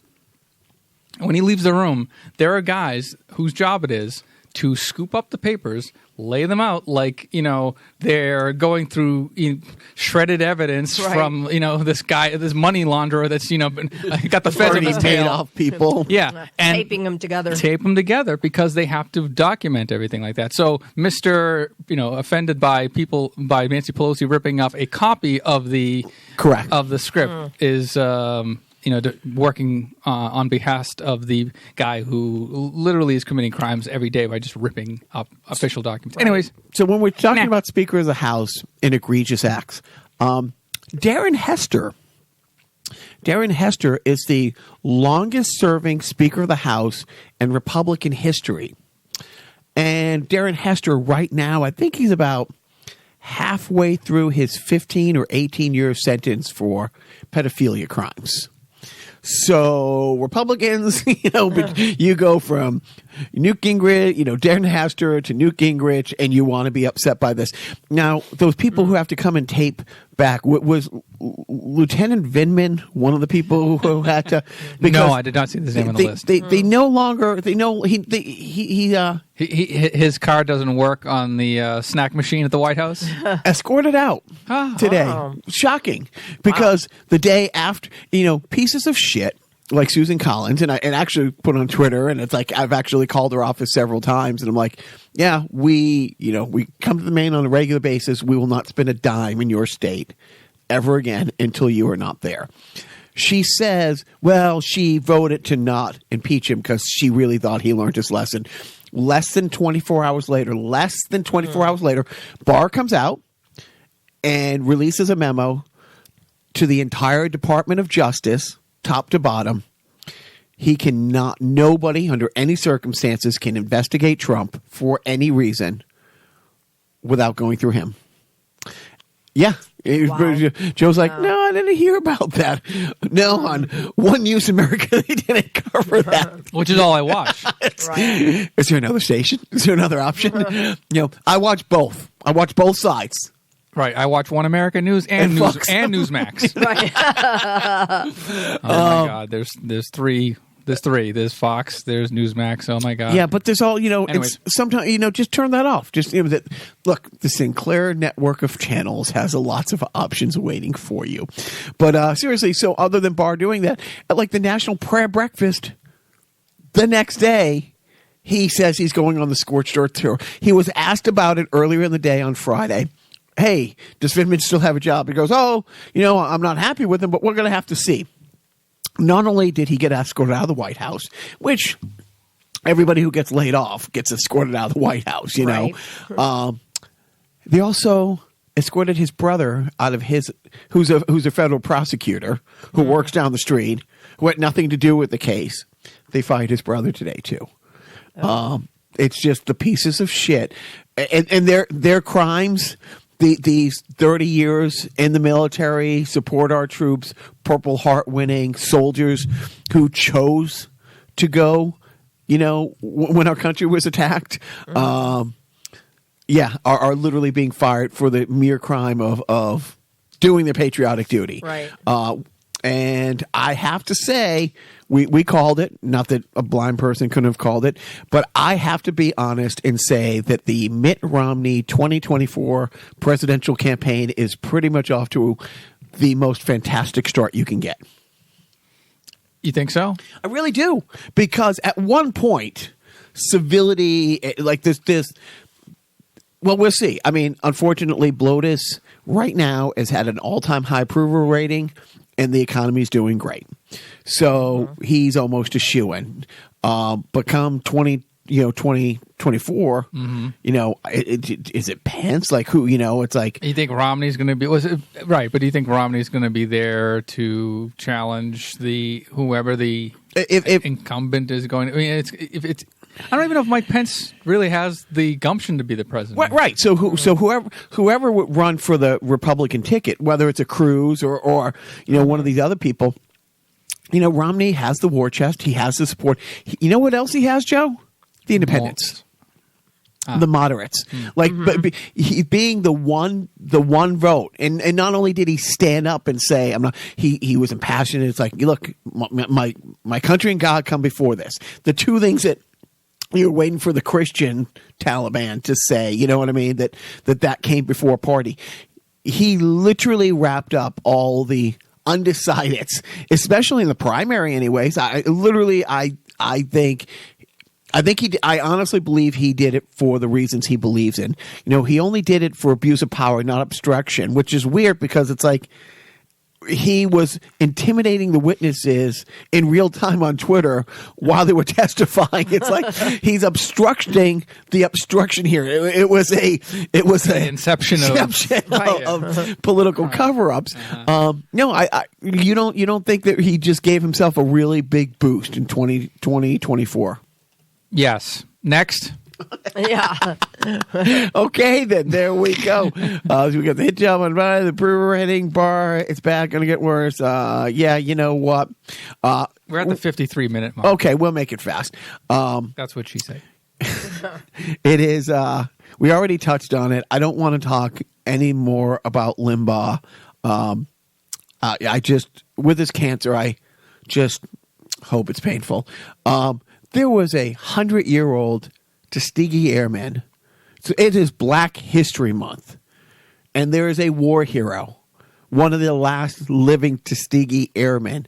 When he leaves the room, there are guys whose job it is to scoop up the papers, lay them out like, they're going through shredded evidence from, this guy, this money launderer that's, got the feds on his tail. Paid off people. Yeah. And taping them together. Tape them together because they have to document everything like that. So Mr., offended by Nancy Pelosi ripping off a copy of the correct of the script is working on behalf of the guy who literally is committing crimes every day by just ripping up official documents. Right. Anyways. So when we're talking about Speaker of the House in egregious acts, Darren Hester is the longest serving Speaker of the House in Republican history. And Darren Hester right now, I think he's about halfway through his 15 or 18-year sentence for pedophilia crimes. So Republicans, you go from Newt Gingrich, Darren Hester to Newt Gingrich, and you want to be upset by this. Now, those people who have to come and tape back, was Lieutenant Vindman one of the people who had to? No, I did not see his name on the list. They no longer, his car doesn't work on the snack machine at the White House. Escorted out today. Oh. Shocking, because the day after, pieces of shit like Susan Collins, and I actually put on Twitter, and it's like I've actually called her office several times, and I'm like, yeah, we come to the Maine on a regular basis. We will not spend a dime in your state ever again until you are not there. She says, well, she voted to not impeach him because she really thought he learned his lesson. Less than 24 hours later, Barr comes out and releases a memo to the entire Department of Justice, top to bottom. Nobody under any circumstances can investigate Trump for any reason without going through him. Yeah. Wow. Joe's like, no, I didn't hear about that. No, on One News America, they didn't cover that. Which is all I watch. Right. Is there another station? Is there another option? I watch both. I watch both sides. Right. I watch One America News and Newsmax. Right. Oh, my God. There's three. There's three. There's Fox. There's Newsmax. Oh my God. Yeah, but there's all It's sometimes just turn that off. Just look, the Sinclair network of channels has lots of options waiting for you. But seriously, so other than Barr doing that, like the National Prayer Breakfast, the next day, he says he's going on the Scorched Earth tour. He was asked about it earlier in the day on Friday. Hey, does Vindman still have a job? He goes, I'm not happy with him, but we're going to have to see. Not only did he get escorted out of the White House, which everybody who gets laid off gets escorted out of the White House, right. They also escorted his brother out of who's a federal prosecutor who works down the street, who had nothing to do with the case. They fired his brother today too. Oh. It's just the pieces of shit, and their crimes. These 30 years in the military, support our troops, Purple Heart winning soldiers who chose to go, when our country was attacked, are literally being fired for the mere crime of doing their patriotic duty. Right. And I have to say, we called it, not that a blind person couldn't have called it, but I have to be honest and say that the Mitt Romney 2024 presidential campaign is pretty much off to the most fantastic start you can get. You think so? I really do. Because at one point, civility, like this, well, we'll see. I mean, unfortunately, Blotus right now has had an all-time high approval rating, and the economy is doing great. So he's almost a shoo-in. But come 2024, is it Pence? Like who, it's like. You think Romney's going to be, right, but do you think Romney's going to be there to challenge whoever the incumbent is going to, I don't even know if Mike Pence really has the gumption to be the president. Right. So whoever would run for the Republican ticket, whether it's a Cruz or one of these other people, Romney has the war chest. He has the support. You know what else he has, Joe? The independents. The moderates, but he being the one vote, and not only did he stand up and say, "I'm not," he was impassioned. It's like, look, my country and God come before this. The two things that you're waiting for the Christian Taliban to say, you know what I mean? That came before a party. He literally wrapped up all the undecideds, especially in the primary. Anyways, I honestly believe he did it for the reasons he believes in. He only did it for abuse of power, not obstruction, which is weird because it's like he was intimidating the witnesses in real time on Twitter while they were testifying. It's like he's obstructing the obstruction here. It was the inception of political cover-ups. No, you don't think that he just gave himself a really big boost in 2024? Yes. Next. Yeah. Okay, then there we go. So we got the hit job on Friday, the brewer hitting bar. It's bad, going to get worse. Yeah, you know what? We're at the 53-minute mark. Okay, we'll make it fast. That's what she said. It is. We already touched on it. I don't want to talk any more about Limbaugh. I just, with his cancer, I just hope it's painful. There was a 100-year-old Tuskegee Airman. So it is Black History Month. And there is a war hero, one of the last living Tuskegee Airmen,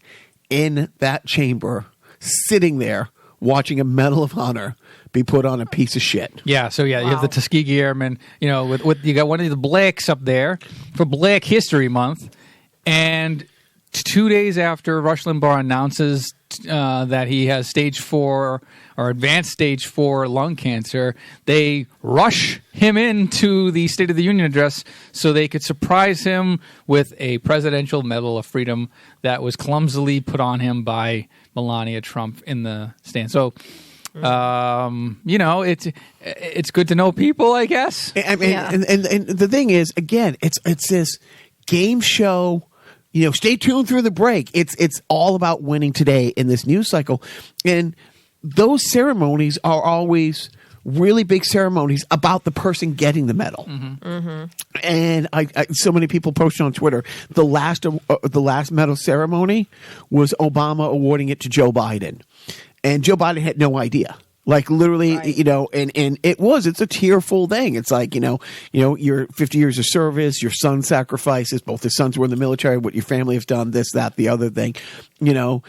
in that chamber, sitting there, watching a Medal of Honor be put on a piece of shit. Yeah, so you have the Tuskegee Airmen, with you got one of the Blacks up there for Black History Month. And 2 days after Rush Limbaugh announces that he has stage 4 or advanced stage 4 lung cancer, they rush him into the State of the Union address so they could surprise him with a Presidential Medal of Freedom that was clumsily put on him by Melania Trump in the stand. So, it's good to know people, I guess. I mean, and the thing is, again, it's this game show. Stay tuned through the break. It's all about winning today in this news cycle. And those ceremonies are always really big ceremonies about the person getting the medal. Mm-hmm. Mm-hmm. And I so many people posted on Twitter, the last medal ceremony was Obama awarding it to Joe Biden. And Joe Biden had no idea. Like literally, right. And it's a tearful thing. It's like, your 50 years of service, your son sacrifices, both his sons were in the military, what your family has done, this, that, the other thing, and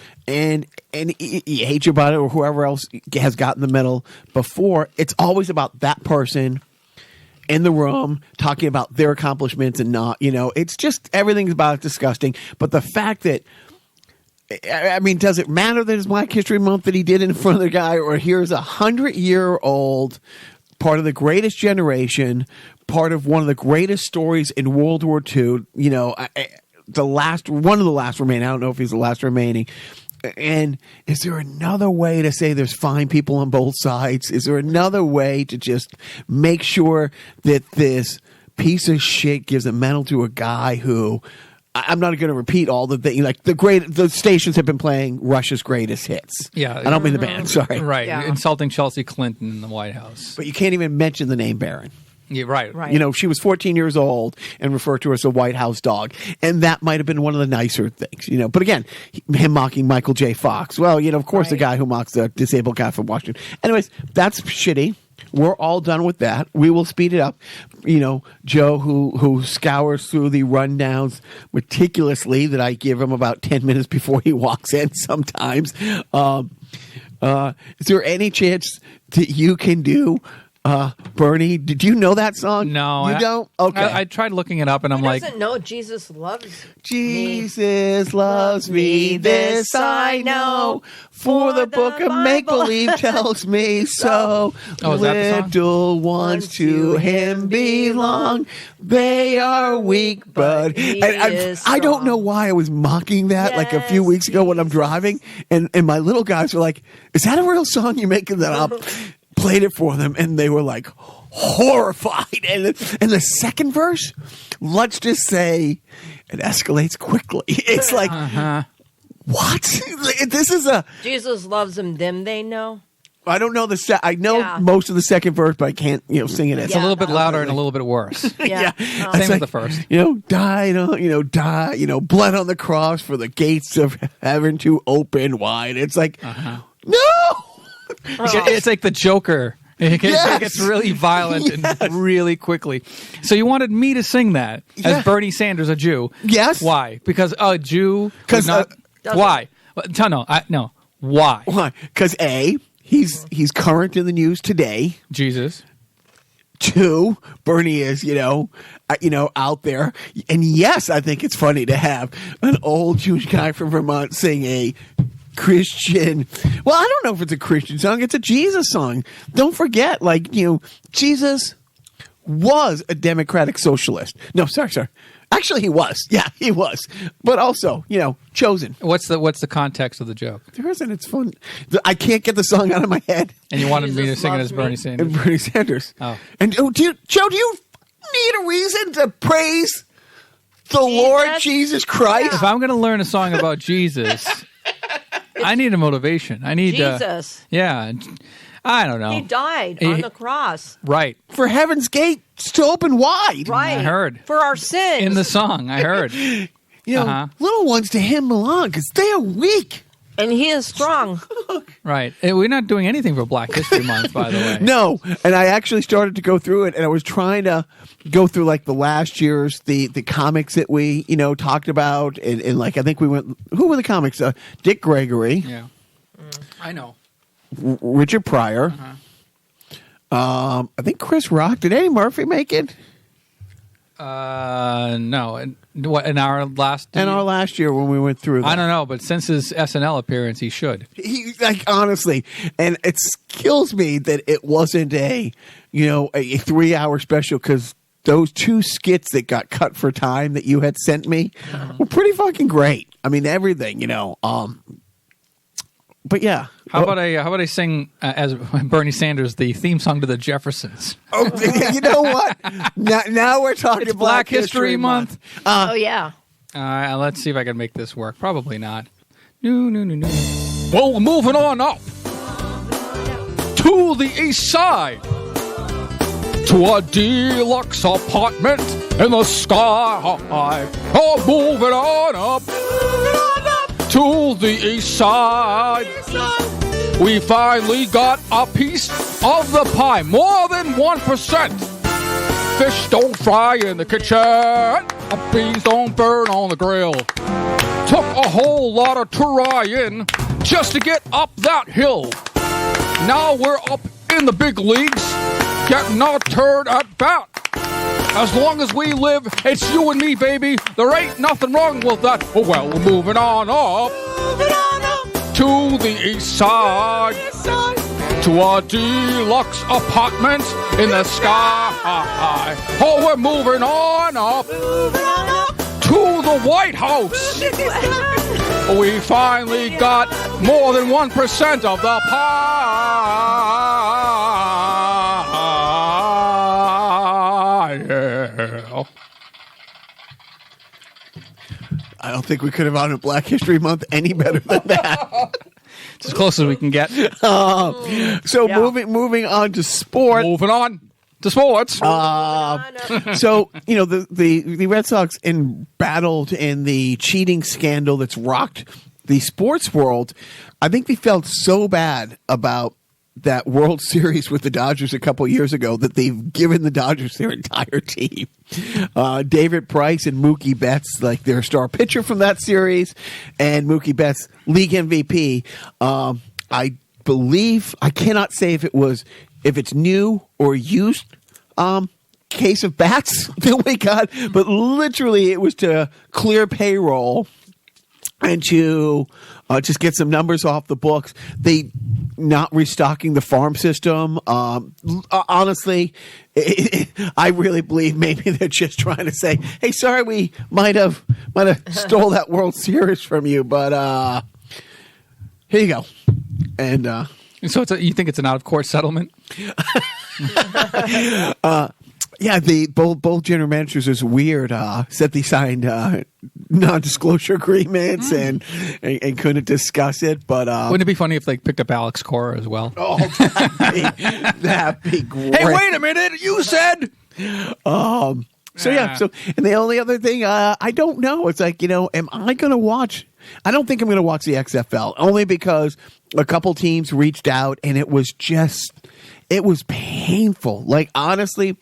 you hate Joe Biden or whoever else has gotten the medal before. It's always about that person in the room talking about their accomplishments and not, it's just everything's about it disgusting. But the fact that, I mean, does it matter that it's Black History Month that he did it in front of the guy, or here's 100-year-old part of the greatest generation, part of one of the greatest stories in World War II, one of the last remaining. I don't know if he's the last remaining. And is there another way to say there's fine people on both sides? Is there another way to just make sure that this piece of shit gives a medal to a guy who, I'm not going to repeat all the things. Like the stations have been playing Rush's greatest hits. Yeah, I don't mean the band. Sorry, right? Yeah. Insulting Chelsea Clinton in the White House, but you can't even mention the name Barron. Yeah, right. She was 14 years old and referred to as a White House dog, and that might have been one of the nicer things. But again, him mocking Michael J. Fox. Well, of course, the guy who mocks the disabled guy from Washington. Anyways, that's shitty. We're all done with that. We will speed it up. Joe, who scours through the rundowns meticulously that I give him about 10 minutes before he walks in sometimes. Is there any chance that you can do Bernie, did you know that song? No, you don't. Okay, I tried looking it up, and I'm Who like, doesn't know Jesus loves Jesus loves me, this I know, for the book of make-believe tells me so. Oh, is that the song? Little ones to him belong. They are weak, but... And I don't know why I was mocking that like a few weeks ago when I'm driving, and my little guys were like, is that a real song? You're making that up? Played it for them, and they were like horrified. And the second verse, let's just say, it escalates quickly. It's like, what? This is a... Jesus loves them they know. I don't know I know most of the second verse, but I can't, sing it. it's a little bit louder and a little bit worse. Yeah. Same with the first. Die, blood on the cross for the gates of heaven to open wide. It's like, no! It's like the Joker. It gets really violent and really quickly. So you wanted me to sing that as Bernie Sanders, a Jew? Yes. Why? Because a Jew. Because why? No. Why? Why? Because A, he's current in the news today. Jesus. 2, Bernie is out there, and yes, I think it's funny to have an old Jewish guy from Vermont sing a Christian. Well, I don't know if it's a Christian song. It's a Jesus song. Don't forget, Jesus was a democratic socialist. No, sorry. Actually, he was. Yeah, he was. But also, chosen. What's the context of the joke? There isn't. It's fun. I can't get the song out of my head. And you wanted me to sing it as Bernie Sanders. And Bernie Sanders. Oh. And Joe, do you need a reason to praise the Lord Jesus Christ? If I'm going to learn a song about Jesus, I need a motivation. I need Jesus. I don't know. He died on the cross. Right. For heaven's gates to open wide. Right. I heard. For our sins. In the song, I heard. Little ones to him belong because they are weak. And he is strong. Right. We're not doing anything for Black History Month, by the way. No. And I actually started to go through it, and I was trying to go through the last year's, the comics that we, talked about. And I think we went, who were the comics? Dick Gregory. Yeah. I know. Richard Pryor. I think Chris Rock. Did Eddie Murphy make it? No. In our last year when we went through that. I don't know, but since his SNL appearance, he should. He honestly, and it kills me that it wasn't a 3-hour special, because those 2 skits that got cut for time that you had sent me were pretty fucking great. I mean, everything, But yeah. How about I sing as Bernie Sanders the theme song to the Jeffersons? Oh, you know what? Now we're talking it's Black History Month. Oh yeah. Let's see if I can make this work. Probably not. No. Well, we're moving on up to the east side, to a deluxe apartment in the sky. Oh, moving on up to the east side. We finally got a piece of the pie, more than 1%. Fish don't fry in the kitchen, beans don't burn on the grill. Took a whole lot of trying just to get up that hill. Now we're up in the big leagues, getting our turn at bat. As long as we live, it's you and me, baby. There ain't nothing wrong with that. Oh, well, we're moving on up to the east side, to a deluxe apartment in the sky. Oh, we're moving on up to the White House. We finally got more than 1% of the pie. Yeah. I don't think we could have honored Black History Month any better than that. It's as close as we can get. Moving on to sport. Moving on to sports. So, the Red Sox battled in the cheating scandal that's rocked the sports world. I think they felt so bad about that World Series with the Dodgers a couple years ago that they've given the Dodgers their entire team. David Price and Mookie Betts, their star pitcher from that series, and Mookie Betts, league MVP. I believe, I cannot say if it was if it's new or used case of bats that we got, but literally it was to clear payroll and to just get some numbers off the books. They not restocking the farm system. Honestly, I really believe maybe they're just trying to say, "Hey, sorry, we might have stole that World Series from you, but here you go." And so you think it's an out of court settlement? Yeah, both general managers is weird. Said they signed non-disclosure agreements and couldn't discuss it. But wouldn't it be funny if they picked up Alex Cora as well? Oh, that'd be great. Hey, wait a minute! You said. So and the only other thing I don't know. It's like, am I going to watch? I don't think I'm going to watch the XFL only because a couple teams reached out and it was painful. Like, honestly.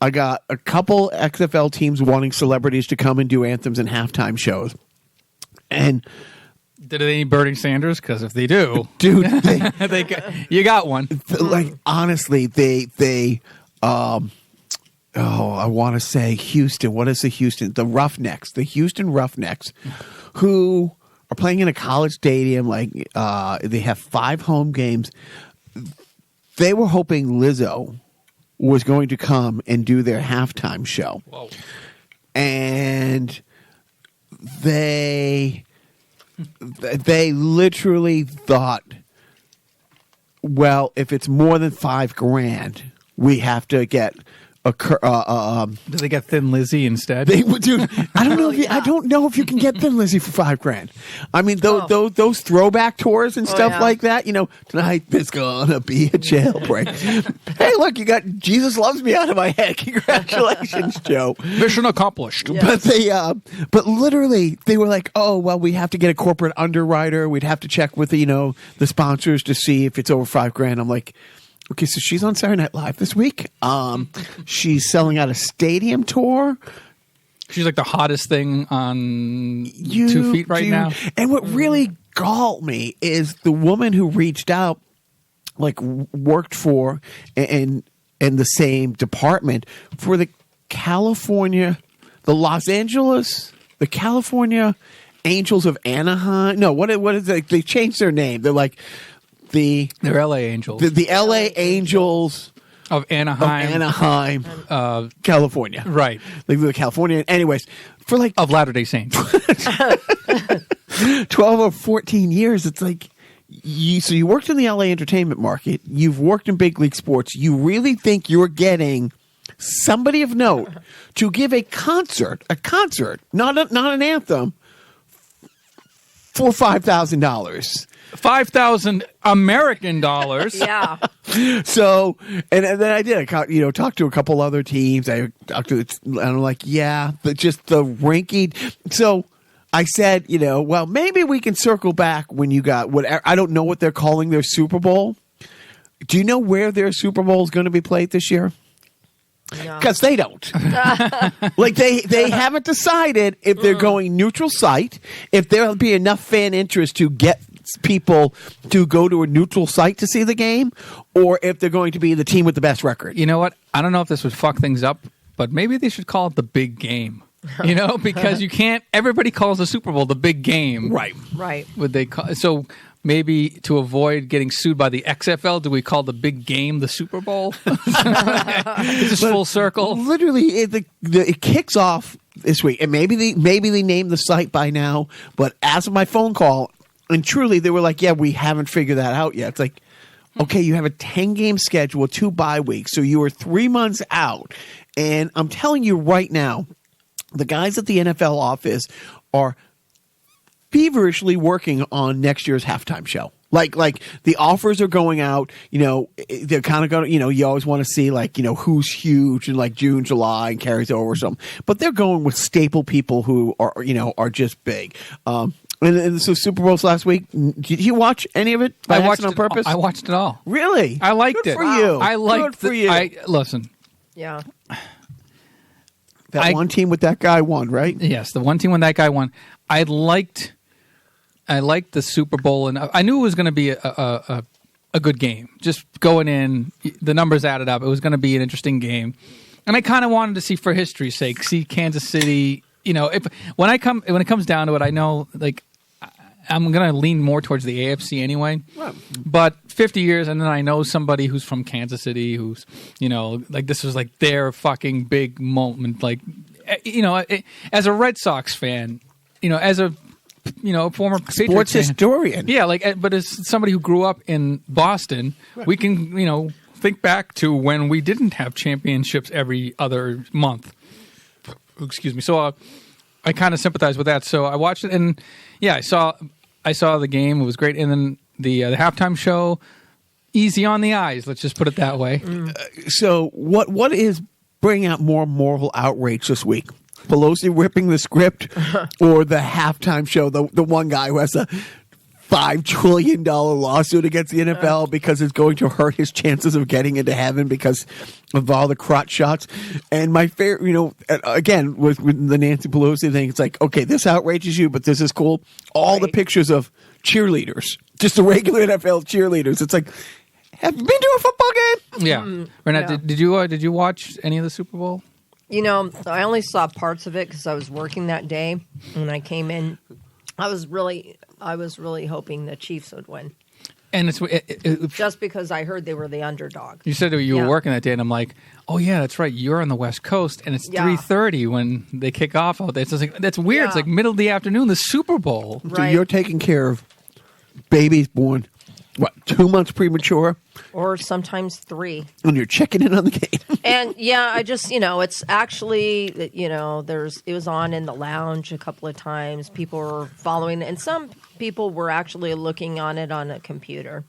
I got a couple XFL teams wanting celebrities to come and do anthems and halftime shows. And did they need Bernie Sanders? Because if they do, dude, you got one. Like, honestly, I want to say Houston. What is the Houston? The Roughnecks, the Houston Roughnecks, who are playing in a college stadium. Like, they have 5 home games. They were hoping Lizzo was going to come and do their halftime show. Whoa. And they literally thought, well, if it's more than $5,000, we have to get a do they get Thin Lizzy instead? Dude, I don't know I don't know if you can get Thin Lizzy for $5,000. I mean, those throwback tours and stuff like that. Tonight there's gonna be a jailbreak. Hey, look, you got Jesus Loves Me out of my head. Congratulations, Joe. Mission accomplished. Yes. But but literally they were like, oh well, we have to get a corporate underwriter. We'd have to check with the sponsors to see if it's over $5,000. I'm like, okay, so she's on Saturday Night Live this week. She's selling out a stadium tour. She's like the hottest thing on 2 feet right now. And what really galled me is the woman who reached out, like, worked for and the same department for the California Angels of Anaheim. No, what is it? They changed their name. They're like they're LA Angels. The LA Angels of Anaheim, California. Right. Like the California. Anyways, for like of Latter-day Saints. 12 or 14 years, it's like you worked in the LA entertainment market, you've worked in big league sports, you really think you're getting somebody of note to give a concert, not an anthem, for $5,000. 5,000 American dollars. Yeah. So, and then I did, talk to a couple other teams. I talked to, and I'm like, yeah, but just the rinky. So I said, well, maybe we can circle back when you got whatever. I don't know what they're calling their Super Bowl. Do you know where their Super Bowl is going to be played this year? Because they don't. Like they haven't decided if they're going neutral site, if there'll be enough fan interest to get people to go to a neutral site to see the game, or if they're going to be the team with the best record. You know what? I don't know if this would fuck things up, but maybe they should call it the big game. Because you can't. Everybody calls the Super Bowl the big game, right? Would they call so? Maybe to avoid getting sued by the XFL, do we call the big game the Super Bowl? It's just full circle. Literally, it kicks off this week, and maybe they named the site by now. But as of my phone call, and truly, they were like, "Yeah, we haven't figured that out yet." It's like, okay, you have a 10-game schedule, 2 bye weeks, so you are 3 months out. And I'm telling you right now, the guys at the NFL office are feverishly working on next year's halftime show. Like the offers are going out, they're kind of going, you always want to see who's huge in like June, July and carries over or something. But they're going with staple people who are just big. And so Super Bowls last week, did you watch any of it? I watched it on purpose. I watched it all. Really? I liked Good it. For you. I liked Good for you. Listen. Yeah. That one team with that guy won, right? Yes, the one team when that guy won. I liked the Super Bowl, and I knew it was going to be a good game. Just going in, the numbers added up. It was going to be an interesting game. And I kind of wanted to see, for history's sake, see Kansas City. You know, when it comes down to it, I know like I'm going to lean more towards the AFC anyway. Right. But 50 years, and then I know somebody who's from Kansas City who's, you know, like this was like their fucking big moment. Like, you know, as a Red Sox fan, you know, as a former sports historian. Yeah, but as somebody who grew up in Boston, we can, you know, think back to when we didn't have championships every other month. Excuse me. So I kind of sympathize with that. So I watched it, and yeah, I saw the game. It was great. And then the halftime show, easy on the eyes. Let's just put it that way. So what is bringing out more moral outrage this week? Pelosi ripping the script, or the halftime show? The one guy who has a $5 trillion lawsuit against the NFL because it's going to hurt his chances of getting into heaven because of all the crotch shots. And my favorite, you know, again, with the Nancy Pelosi thing, it's like, okay, this outrages you, but this is cool. All the pictures of cheerleaders, just the regular NFL cheerleaders. It's like, have you been to a football game? Yeah. Renette, did you watch any of the Super Bowl? You know, I only saw parts of it because I was working that day. When I came in, I was really hoping the Chiefs would win. And it's just because I heard they were the underdog. You said you were working that day, and I'm like, oh yeah, that's right. You're on the West Coast, and it's 3:30 when they kick off out there. So it's like, that's weird. Yeah. It's like middle of the afternoon, the Super Bowl. Right. So you're taking care of babies born 2 months premature, or sometimes 3, and you're checking in on the game. And yeah, I just, you know, it's actually, you know, it was on in the lounge a couple of times. People were following it, and some people were actually looking on it on a computer.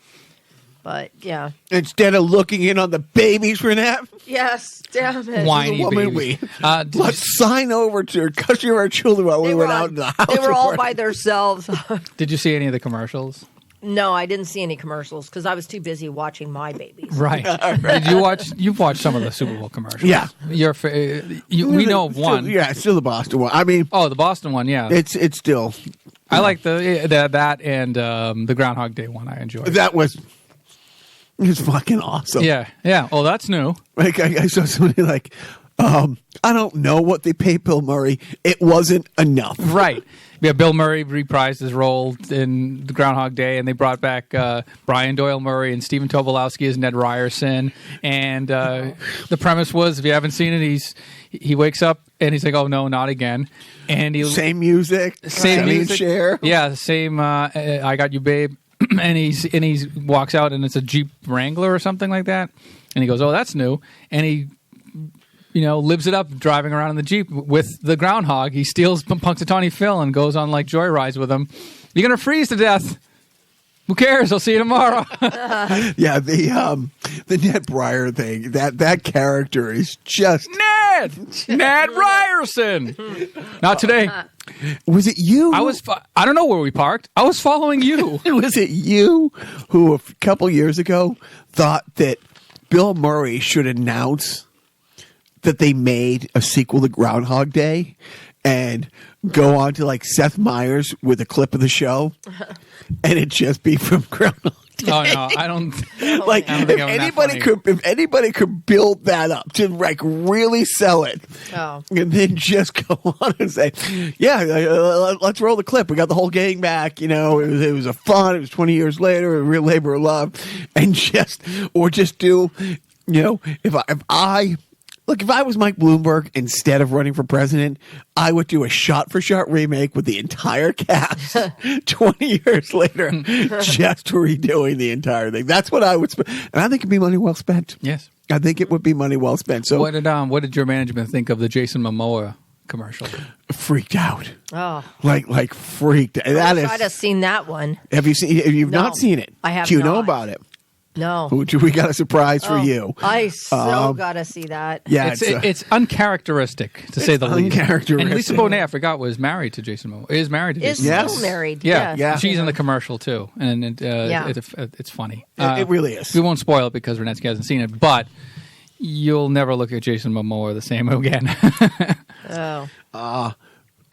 But yeah, instead of looking in on the babies, Renette. Yes, damn it, whiny babies. Let's sign over to custody of our children while we went out in the house. They were all by themselves. Did you see any of the commercials? No, I didn't see any commercials because I was too busy watching my babies. Right. Did you watch? You've watched some of the Super Bowl commercials. Yeah. We know of one. It's still the Boston one. I mean, the Boston one. Yeah. It's still. I like that and the Groundhog Day one. I enjoyed. That was. It's fucking awesome. Yeah. Yeah. Oh, that's new. Like I saw somebody like, I don't know what they pay Bill Murray. It wasn't enough. Right. Yeah, Bill Murray reprised his role in the Groundhog Day, and they brought back Brian Doyle Murray and Stephen Tobolowsky as Ned Ryerson. And the premise was, if you haven't seen it, he wakes up and he's like, "Oh no, not again!" And same music, same music, share. Yeah, the same. I got you, babe. And he walks out, and it's a Jeep Wrangler or something like that. And he goes, "Oh, that's new." And he, you know, lives it up driving around in the Jeep with the groundhog. He steals Punxsutawney Phil and goes on like joyrides with him. You're going to freeze to death. Who cares? I'll see you tomorrow. Yeah, the Ned Breyer thing, that character is just... Ned Ryerson! Not today. Was it you? I don't know where we parked. I was following you. Was it you who a couple years ago thought that Bill Murray should announce that they made a sequel to Groundhog Day and go on to like Seth Meyers with a clip of the show and it just be from Groundhog Day? Oh no, I don't. Like if anybody could build that up to like really sell it, and then just go on and say, "Yeah, let's roll the clip. We got the whole gang back. You know, it was a fun. It was 20 years later, a real labor of love," and just do, you know, if I. Look, if I was Mike Bloomberg, instead of running for president, I would do a shot-for-shot remake with the entire cast 20 years later, just redoing the entire thing. That's what I would spend. And I think it'd be money well spent. Yes. I think it would be money well spent. So, what did your management think of the Jason Momoa commercial? Freaked out. Oh. Like freaked out. I might have seen that one. Have you seen? If you've not seen it, I have. Do you know about it? No. We got a surprise for you. I got to see that. Yeah, it's uncharacteristic, to say the least. Uncharacteristic. And Lisa Bonet, I forgot, was married to Jason Momoa. Is married to Jason Momoa. Still married. Yeah. Yes. She's in the commercial, too. And it's funny. It really is. We won't spoil it because Renetsky hasn't seen it, but you'll never look at Jason Momoa the same again.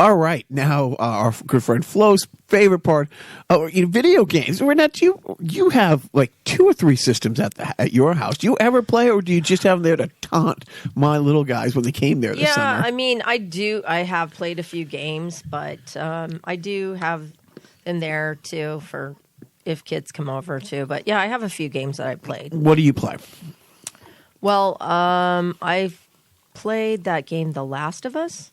All right, now our good friend Flo's favorite part, video games. Renette, you have like 2 or 3 systems at your house. Do you ever play, or do you just have them there to taunt my little guys when they came there this summer? Yeah, I mean, I do. I have played a few games, but I do have them there too for if kids come over too. But yeah, I have a few games that I played. What do you play? Well, I've played that game, The Last of Us.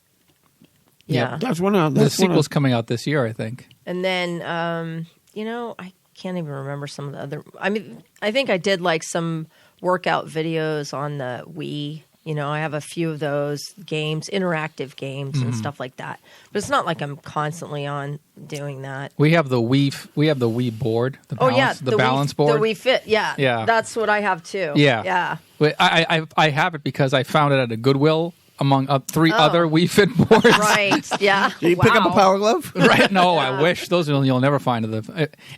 Yeah, That's one of The sequel's coming out this year, I think. and then I can't even remember some of the other. I mean, I think I did like some workout videos on the Wii. I have a few of those games, interactive games and stuff like that. But it's not like I'm constantly on doing that. We have the Wii. We have the Wii board. The balance Wii, board. The Wii Fit. Yeah, Yeah. That's what I have too. Yeah. yeah. But I have it because I found it at a Goodwill among 3 other Wii Fit boards. Right. Yeah. Did you pick up a Power Glove? Right? No, I wish those you'll never find.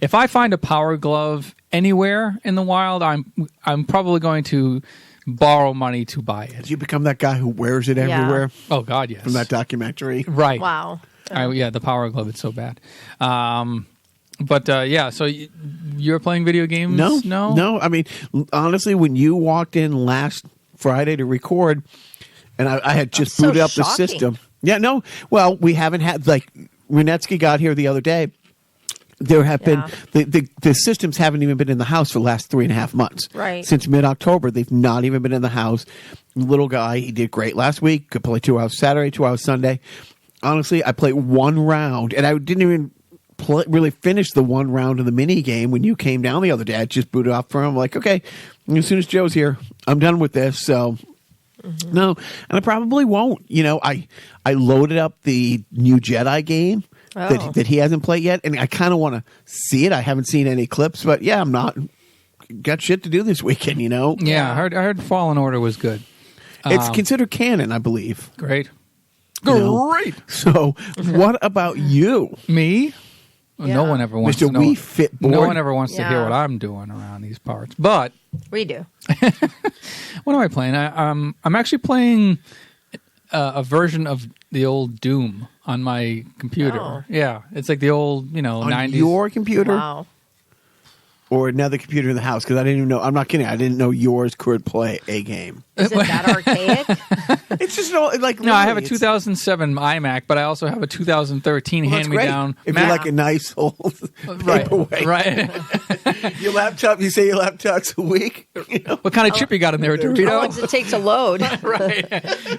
If I find a Power Glove anywhere in the wild, I'm probably going to borrow money to buy it. Did you become that guy who wears it everywhere? Oh God, yes. From that documentary, Right? Wow. The Power Glove. It's so bad. So you're playing video games? No. I mean, honestly, when you walked in last Friday to record, and I had just so booted up the shocking. system. Yeah, no. Well, we haven't had, like, Renetsky got here the other day. There have been the systems haven't even been in the house for the last 3.5 months. Right. Since mid-October, they've not even been in the house. Little guy, he did great last week. Could play 2 hours Saturday, 2 hours Sunday. Honestly, I played 1 round, and I didn't even really finish the 1 round of the mini game when you came down the other day. I just booted off from him. Like, okay, as soon as Joe's here, I'm done with this. So. No, and I probably won't. I loaded up the new Jedi game that he hasn't played yet, and I kind of want to see it. I haven't seen any clips, but yeah, I'm not got shit to do this weekend. Yeah, I heard Fallen Order was good. It's considered canon, I believe. Great. Great. So, what about you, Me? Yeah. No one ever wants Mr. to know. Wii Fit board? No one ever wants to hear Yeah. what I'm doing around these parts. But We do. what am I playing? I'm actually playing a version of the old Doom on my computer. Oh. Yeah, it's like the old, on 90s. your computer Wow. or another computer in the house? Because I didn't even know. I'm not kidding. I didn't know yours could play a game. Is it that archaic? It's just like No, I have a literally, it's- 2007 iMac, but I also have a 2013 Well, that's great. hand-me-down If Mac. you like a nice old paperweight. Right. Your laptop, you say your laptop's a week? What kind of chip you got in there, How long Dorito? does it take to load?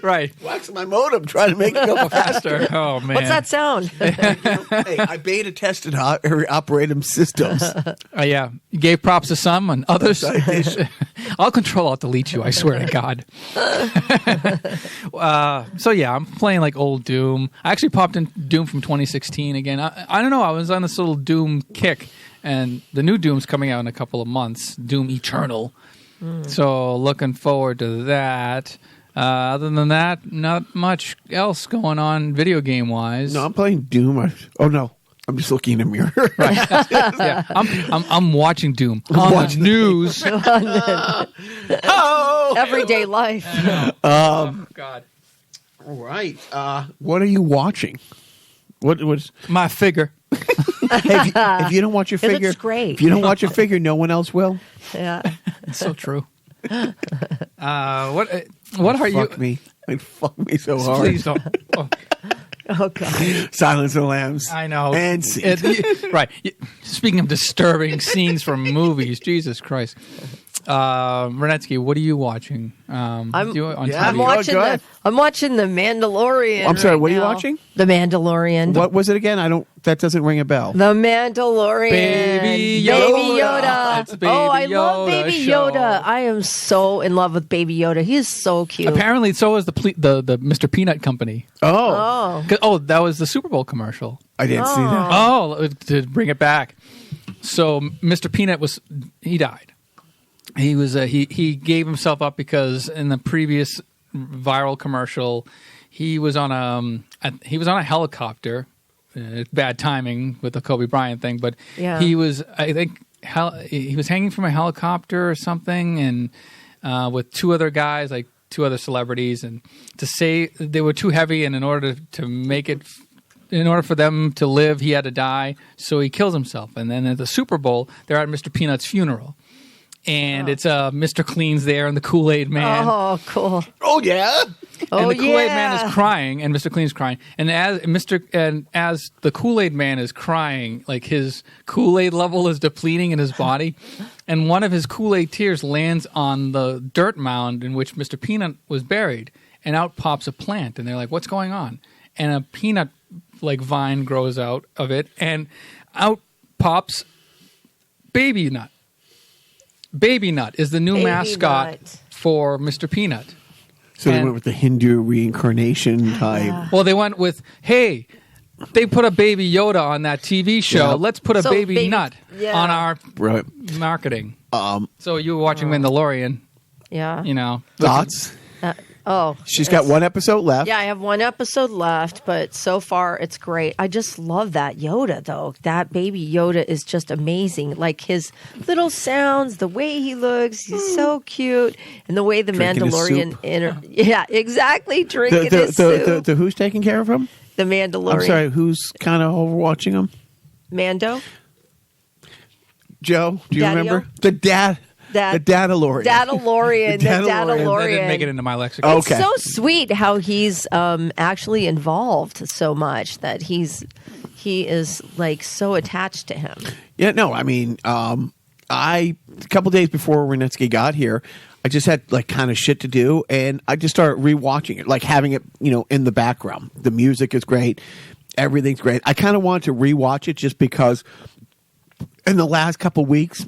Right. Wax my modem trying to make it go faster. Oh, man. What's that sound? Hey, I beta tested operating systems. Yeah. You gave props to some and others. I'll control, I'll delete you, I swear to God. I'm playing like old Doom. I actually popped in Doom from 2016 again. I don't know, I was on this little Doom kick, and the new Doom's coming out in a couple of months, Doom Eternal. So looking forward to that. Other than that, not much else going on video game wise. No, I'm playing Doom. No. I'm just looking in the mirror. Yeah, I'm watching Doom on the news. Everyday life. Oh God. All right. What are you watching? What's My figure. if you don't watch your It looks figure? great. If you don't watch your figure, no one else will. Yeah. It's so true. What are you? Fuck me. Like, fuck me so hard. Please don't. Oh, Oh God. Silence of the Lambs. I know. And scene. Right. Speaking of disturbing scenes from movies, Jesus Christ. Renetsky, what are you watching? On TV? I'm watching the Mandalorian. I'm sorry, right what are you now. watching? The Mandalorian. What was it again? That doesn't ring a bell. The Mandalorian. Baby Baby Yoda. Yoda. It's Baby I love Yoda Baby show. Yoda. I am so in love with Baby Yoda. He is so cute. Apparently, so is the Mr. Peanut Company. Oh. That was the Super Bowl commercial. I didn't see that. Oh, to bring it back. So Mr. Peanut he died. He was he gave himself up because in the previous viral commercial, he was on a helicopter. Bad timing with the Kobe Bryant thing, but Yeah. he was he was hanging from a helicopter or something, and with 2 other guys, like 2 other celebrities, and to say they were too heavy, and in order to make it in order for them to live, he had to die. So he kills himself. And then at the Super Bowl, they're at Mr. Peanut's funeral. And it's Mr. Clean's there and the Kool-Aid Man. Oh, cool. Oh, yeah? And the Kool-Aid Man is crying, and Mr. Clean's crying. And as the Kool-Aid Man is crying, like his Kool-Aid level is depleting in his body, and one of his Kool-Aid tears lands on the dirt mound in which Mr. Peanut was buried, and out pops a plant. And they're like, "What's going on?" And a peanut vine grows out of it, and out pops Baby Nut. Baby Nut is the new mascot for Mr. Peanut. So they went with the Hindu reincarnation type. Well, they went with, hey, they put a Baby Yoda on that TV show. Yep. Let's put a baby Nut on our marketing. So you were watching Mandalorian. Yeah. You know. Thoughts? She's got one episode left. Yeah, I have one episode left, but so far it's great. I just love that Yoda, though. That Baby Yoda is just amazing. Like his little sounds, the way he looks, he's so cute, and the way the Drinking Mandalorian yeah, exactly, drinking his soup. The who's taking care of him? The Mandalorian. I'm sorry, who's kind of overwatching him? Mando. Joe, do you Daddy-o? remember the dad? The Dadalorian. Dadalorian. The Dadalorian. That didn't make it into my lexicon. It's so sweet how he's actually involved so much that he is like so attached to him. Yeah, no, I mean, a couple days before Renetsky got here, I just had like kind of shit to do, and I just started rewatching it, like having it, in the background. The music is great, everything's great. I kind of wanted to rewatch it just because in the last couple weeks,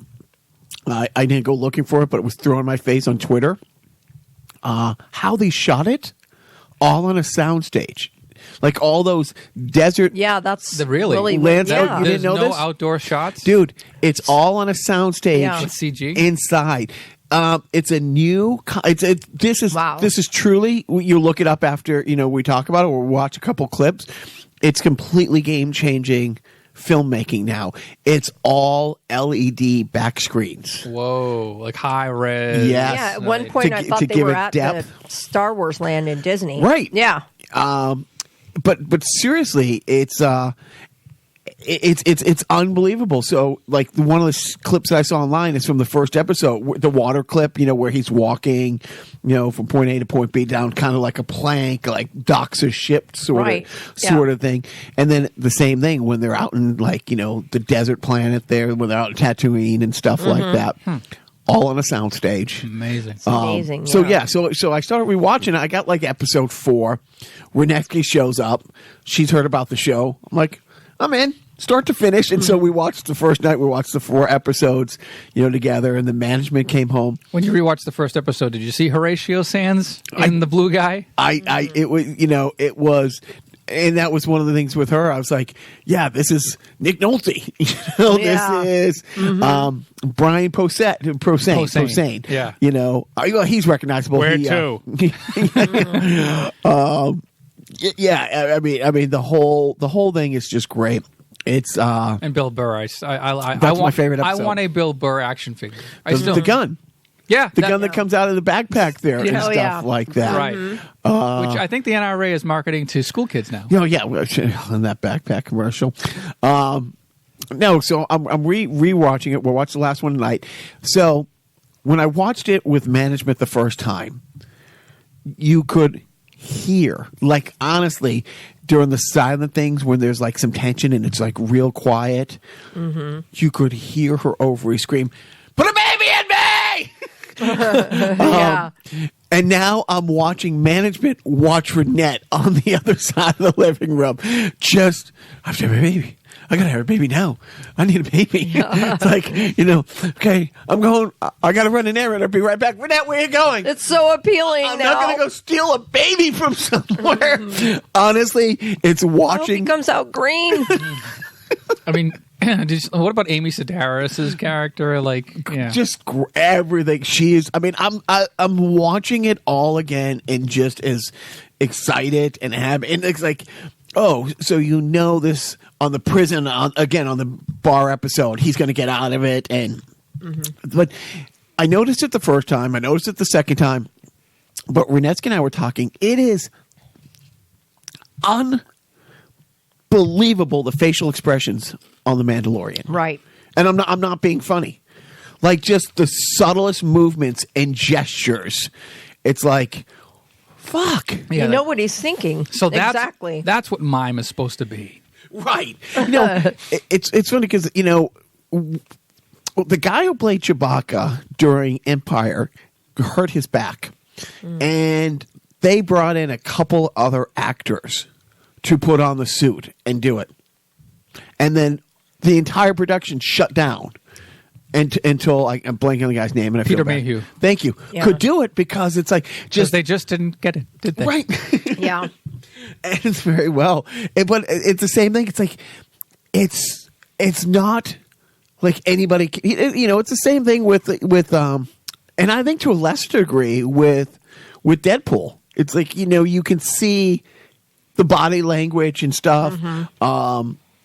I didn't go looking for it, but it was thrown in my face on Twitter. How they shot it, all on a soundstage. Like all those desert. Yeah, that's really landscape. Yeah. You didn't know no this? Outdoor shots, dude. It's all on a soundstage. Yeah. It's CG inside. It's a new. This is truly. You look it up after we talk about it or watch a couple clips. It's completely game changing filmmaking now. It's all LED back screens. Whoa, like high res. Yes. Yeah, at one point I thought they were at the Star Wars land in Disney. Right. Yeah. But seriously, it's unbelievable. So like one of the clips that I saw online is from the first episode, the water clip, where he's walking, from point A to point B down kind of like a plank, like docks a ship sort of thing. And then the same thing when they're out in like, the desert planet there, when they're out in Tatooine and stuff like that. All on a soundstage. Amazing. Amazing. So I started rewatching it. I got like episode 4. Renetsky shows up. She's heard about the show. I'm like, I'm in. Start to finish. And so we watched the first night. We watched the 4 episodes, together. And the management came home. When you rewatched the first episode, did you see Horatio Sands in the blue guy? It was. And that was one of the things with her. I was like, yeah, this is Nick Nolte. This is Brian Posehn. Yeah. He's recognizable. Where to? Yeah, I mean the whole thing is just great. It's and Bill Burr. That's my favorite episode. I want a Bill Burr action figure. The gun. Yeah, the gun that comes out of the backpack there and stuff like that. Right. Which I think the NRA is marketing to school kids now. In that backpack commercial. No, so I'm rewatching it. We'll watch the last one tonight. So when I watched it with management the first time, you could hear, like honestly, during the silent things when there's like some tension and it's like real quiet, you could hear her ovary scream, "Put a baby in me!" And now I'm watching management watch Renette on the other side of the living room. Just, I have to have a baby. I gotta have a baby now. I need a baby. It's like, okay, I'm going, I gotta run an errand. I'll be right back. Renette, where are you going? It's so appealing. I'm not gonna go steal a baby from somewhere. Honestly, it's watching. I hope he comes out green. I mean, what about Amy Sedaris' character? Like, just everything. She is. I mean, I'm watching it all again and just as excited and happy. And it's like, oh, so this on the prison on the bar episode, he's going to get out of it. And but I noticed it the first time. I noticed it the second time. But Renetsky and I were talking. It is unbelievable the facial expressions on The Mandalorian. Right. And I'm not being funny. Like, just the subtlest movements and gestures. It's like, fuck. You know what he's thinking. So exactly. That's what mime is supposed to be. Right. It's funny because, the guy who played Chewbacca during Empire hurt his back. And they brought in a couple other actors to put on the suit and do it. And then the entire production shut down until I'm blanking on the guy's name. And I Peter feel bad. Mayhew. Thank you. Yeah. Could do it because it's like just they just didn't get it, did they? right. Yeah. And it's very well. But it's the same thing. It's like it's not like anybody. It's the same thing with and I think to a lesser degree with Deadpool. It's like you can see the body language and stuff.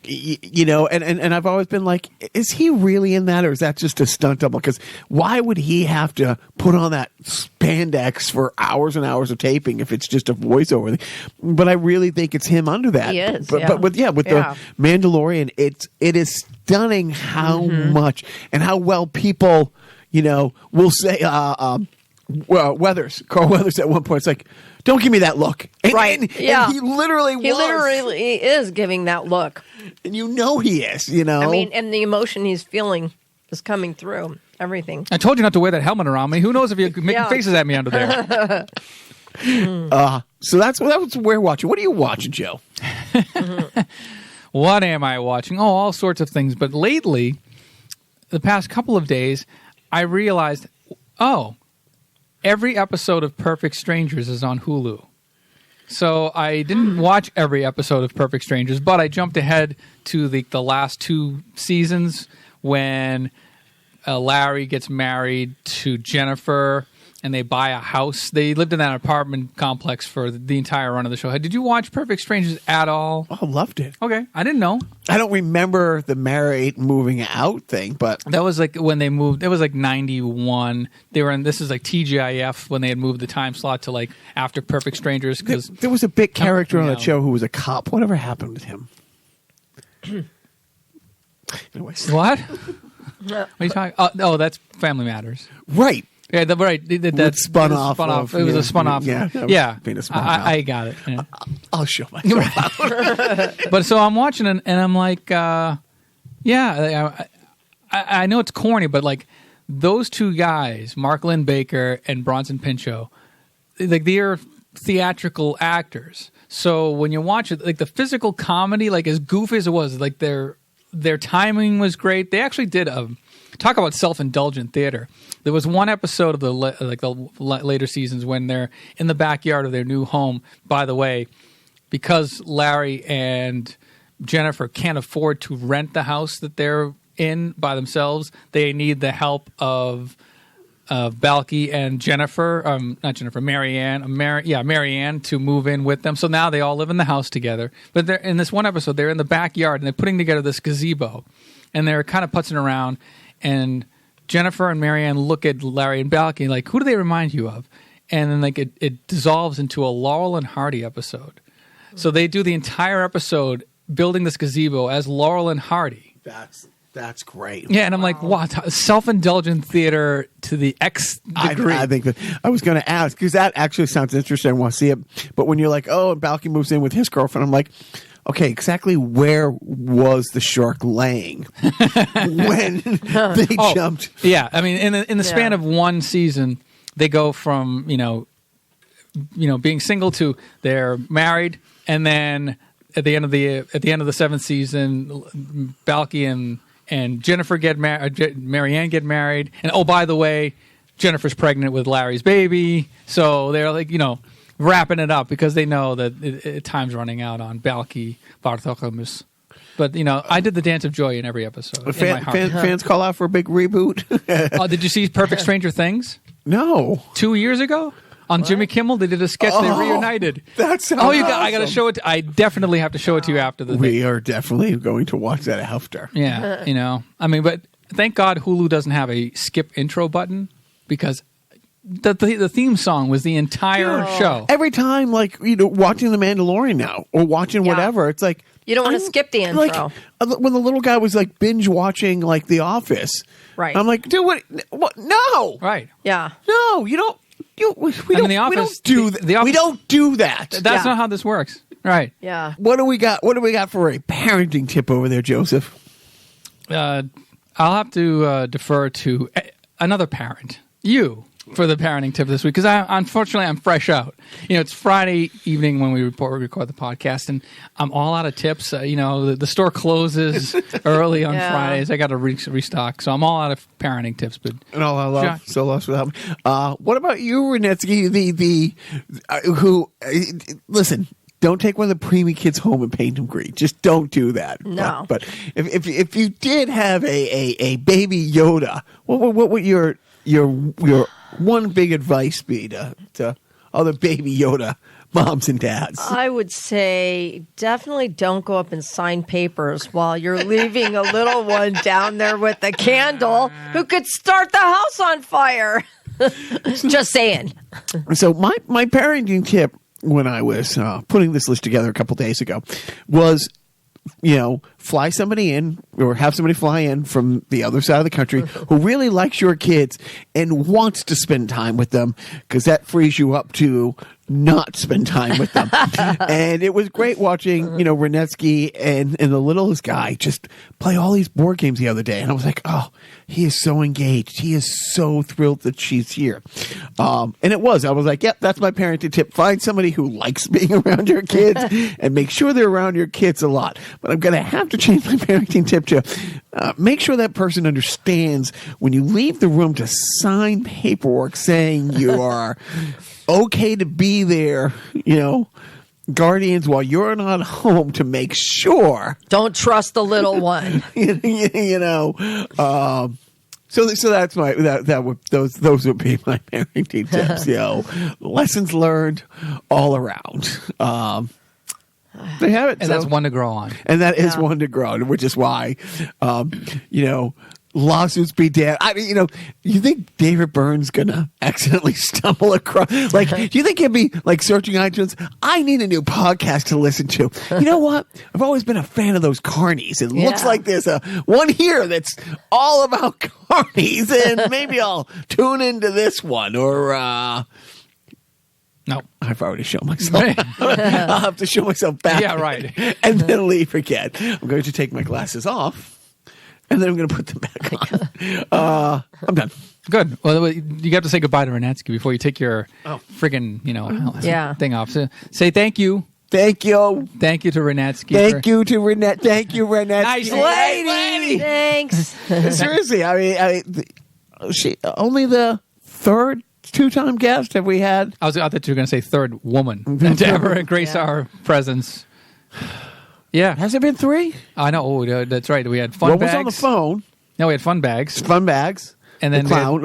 And I've always been like, is he really in that, or is that just a stunt double? Because why would he have to put on that spandex for hours and hours of taping if it's just a voiceover thing? But I really think it's him under that. He is, but with the Mandalorian, it is stunning how much and how well people, will say. Carl Weathers at one point, it's like, don't give me that look. Right. And he literally is giving that look. And he is, I mean, and the emotion he's feeling is coming through. Everything. I told you not to wear that helmet around me. Who knows if you're making faces at me under there. So that's what we're watching. What are you watching, Joe? What am I watching? Oh, all sorts of things. But lately, the past couple of days, I realized, every episode of Perfect Strangers is on Hulu. So I didn't watch every episode of Perfect Strangers, but I jumped ahead to the last two seasons when Larry gets married to Jennifer and they buy a house. They lived in that apartment complex for the entire run of the show. Did you watch Perfect Strangers at all? Oh, loved it. Okay. I didn't know. I don't remember the married moving out thing, but that was like when they moved. It was like 91. They were in. This is like TGIF when they had moved the time slot to like after Perfect Strangers because there was a big character on that show who was a cop. Whatever happened with him? Anyways, what? What are you talking? Oh, that's Family Matters. Right. Yeah, right. That spun off. It was a spun off. Yeah. Being a spun off. I got it. Yeah. I'll show myself out. But so I'm watching it, and I'm like, I know it's corny, but like those two guys, Mark Lynn Baker and Bronson Pinchot, like they're theatrical actors. So when you watch it, like the physical comedy, like as goofy as it was, like their timing was great. They actually did talk about self-indulgent theater. There was one episode of the later seasons when they're in the backyard of their new home. By the way, because Larry and Jennifer can't afford to rent the house that they're in by themselves, they need the help of Balky and Marianne to move in with them. So now they all live in the house together. But they're in this one episode, they're in the backyard and they're putting together this gazebo, and they're kind of putzing around. And Jennifer and Marianne look at Larry and Balky like, who do they remind you of? And then like it dissolves into a Laurel and Hardy episode. So they do the entire episode building this gazebo as Laurel and Hardy. That's great. Yeah, and I'm like, wow, self-indulgent theater to the X degree. I think that I was going to ask because that actually sounds interesting. I want to see it. But when you're like, and Balky moves in with his girlfriend, I'm like, okay, exactly where was the shark laying when they jumped? Yeah, I mean, in the span of one season, they go from being single to they're married, and then at the end of the seventh season, Balky and Jennifer get married, Marianne get married, and by the way, Jennifer's pregnant with Larry's baby, so they're like wrapping it up because they know that time's running out on Balky Bartholomew. But I did the dance of joy in every episode. Fans call out for a big reboot. Did you see Perfect Stranger Things? No. 2 years ago on Jimmy Kimmel, they did a sketch. They reunited. That sounds awesome. I got to show it. I definitely have to show it to you after the. We are definitely going to watch that after. Yeah, I mean, but thank God Hulu doesn't have a skip intro button because the theme song was the entire show. Every time, like, watching The Mandalorian now or watching whatever, it's like You don't want to skip the intro. Like, when the little guy was like binge watching like The Office, Right. I'm like, dude, what? No, Right. Yeah. no, you don't. We don't. The Office, we don't do that. The Office, we don't do that. That's not how this works. Right. Yeah. What do we got? What do we got for a parenting tip over there, Joseph? I'll have to defer to another parent, you, for the parenting tip this week, because unfortunately I'm fresh out. It's Friday evening when we record the podcast, and I'm all out of tips. The store closes early on Fridays. I got to restock, so I'm all out of parenting tips. But and all I love, so lost without me. What about you, Renetsky? Who listen? Don't take one of the preemie kids home and paint them green. Just don't do that. No. But if you did have a baby Yoda, what would your one big advice be to other baby Yoda moms and dads? I would say definitely don't go up and sign papers while you're leaving a little one down there with a candle who could start the house on fire. Just saying. So my parenting tip when I was putting this list together a couple days ago was, fly somebody in or have somebody fly in from the other side of the country who really likes your kids and wants to spend time with them, because that frees you up to not spend time with them. And it was great watching, Renetsky and the littlest guy just play all these board games the other day. And I was like, oh, he is so engaged. He is so thrilled that she's here. And I was like, yep, that's my parenting tip. Find somebody who likes being around your kids and make sure they're around your kids a lot. But I'm going to have to change my parenting tip to make sure that person understands when you leave the room to sign paperwork saying you are okay to be there, guardians, while you're not home, to make sure. Don't trust the little one. So that's my those would be my parenting tips. Lessons learned all around. They have it, and that's one to grow on. And that is one to grow on, which is why, lawsuits be damned. I mean, you think David Byrne's gonna accidentally stumble across? Like, do you think he'd be like searching iTunes? I need a new podcast to listen to. You know what? I've always been a fan of those carnies. It looks like there's one here that's all about carnies, and maybe I'll tune into this one. Or no, I've already shown myself. I'll have to show myself back. Yeah, right. And then leave again. I'm going to take my glasses off. And then I'm going to put them back on. I'm done. Good. Well, you have to say goodbye to Renetsky before you take your friggin', thing off. So say thank you. Thank you. Thank you to Renetsky. Thank you, Renetsky. Nice lady. Thanks. Seriously, I mean, she only the third two-time guest have we had. I thought you were going to say third woman to ever grace our presence. Yeah. Has it been three? I know. Oh, that's right. We had fun bags. Was on the phone? No, we had fun bags. Fun bags. And then the clown.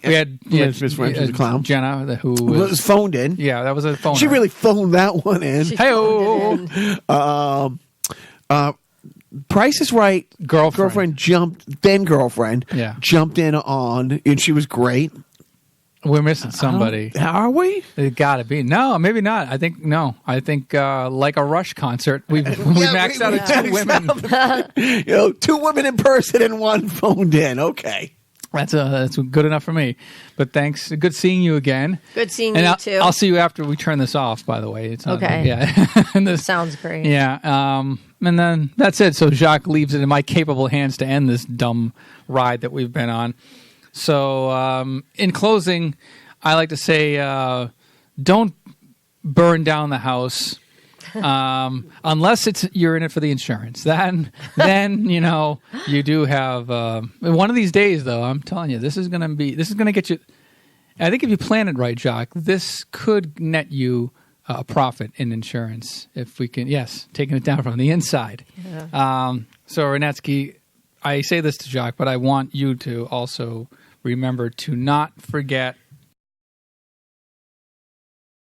we had the clown. Jenna, who was phoned in. Yeah, that was a phone. She really phoned that one in. Hey-oh. Price is Right. Girlfriend jumped in on, and she was great. We're missing somebody. Are we? It got to be. No, maybe not. I think like a Rush concert, we maxed out at 2 women. 2 women in person and 1 phoned in. Okay. That's good enough for me. But thanks. Good seeing you again. Good seeing you too. I'll see you after we turn this off, by the way. It's okay. Yeah. Sounds great. Yeah. And then that's it. So Jacques leaves it in my capable hands to end this dumb ride that we've been on. So in closing, I like to say don't burn down the house unless you're in it for the insurance. Then you do have one of these days, though. I'm telling you, this is going to get you. I think if you plan it right, Jacques, this could net you a profit in insurance if we can. Yes, taking it down from the inside. Yeah. So Renetsky, I say this to Jacques, but I want you to also remember to not forget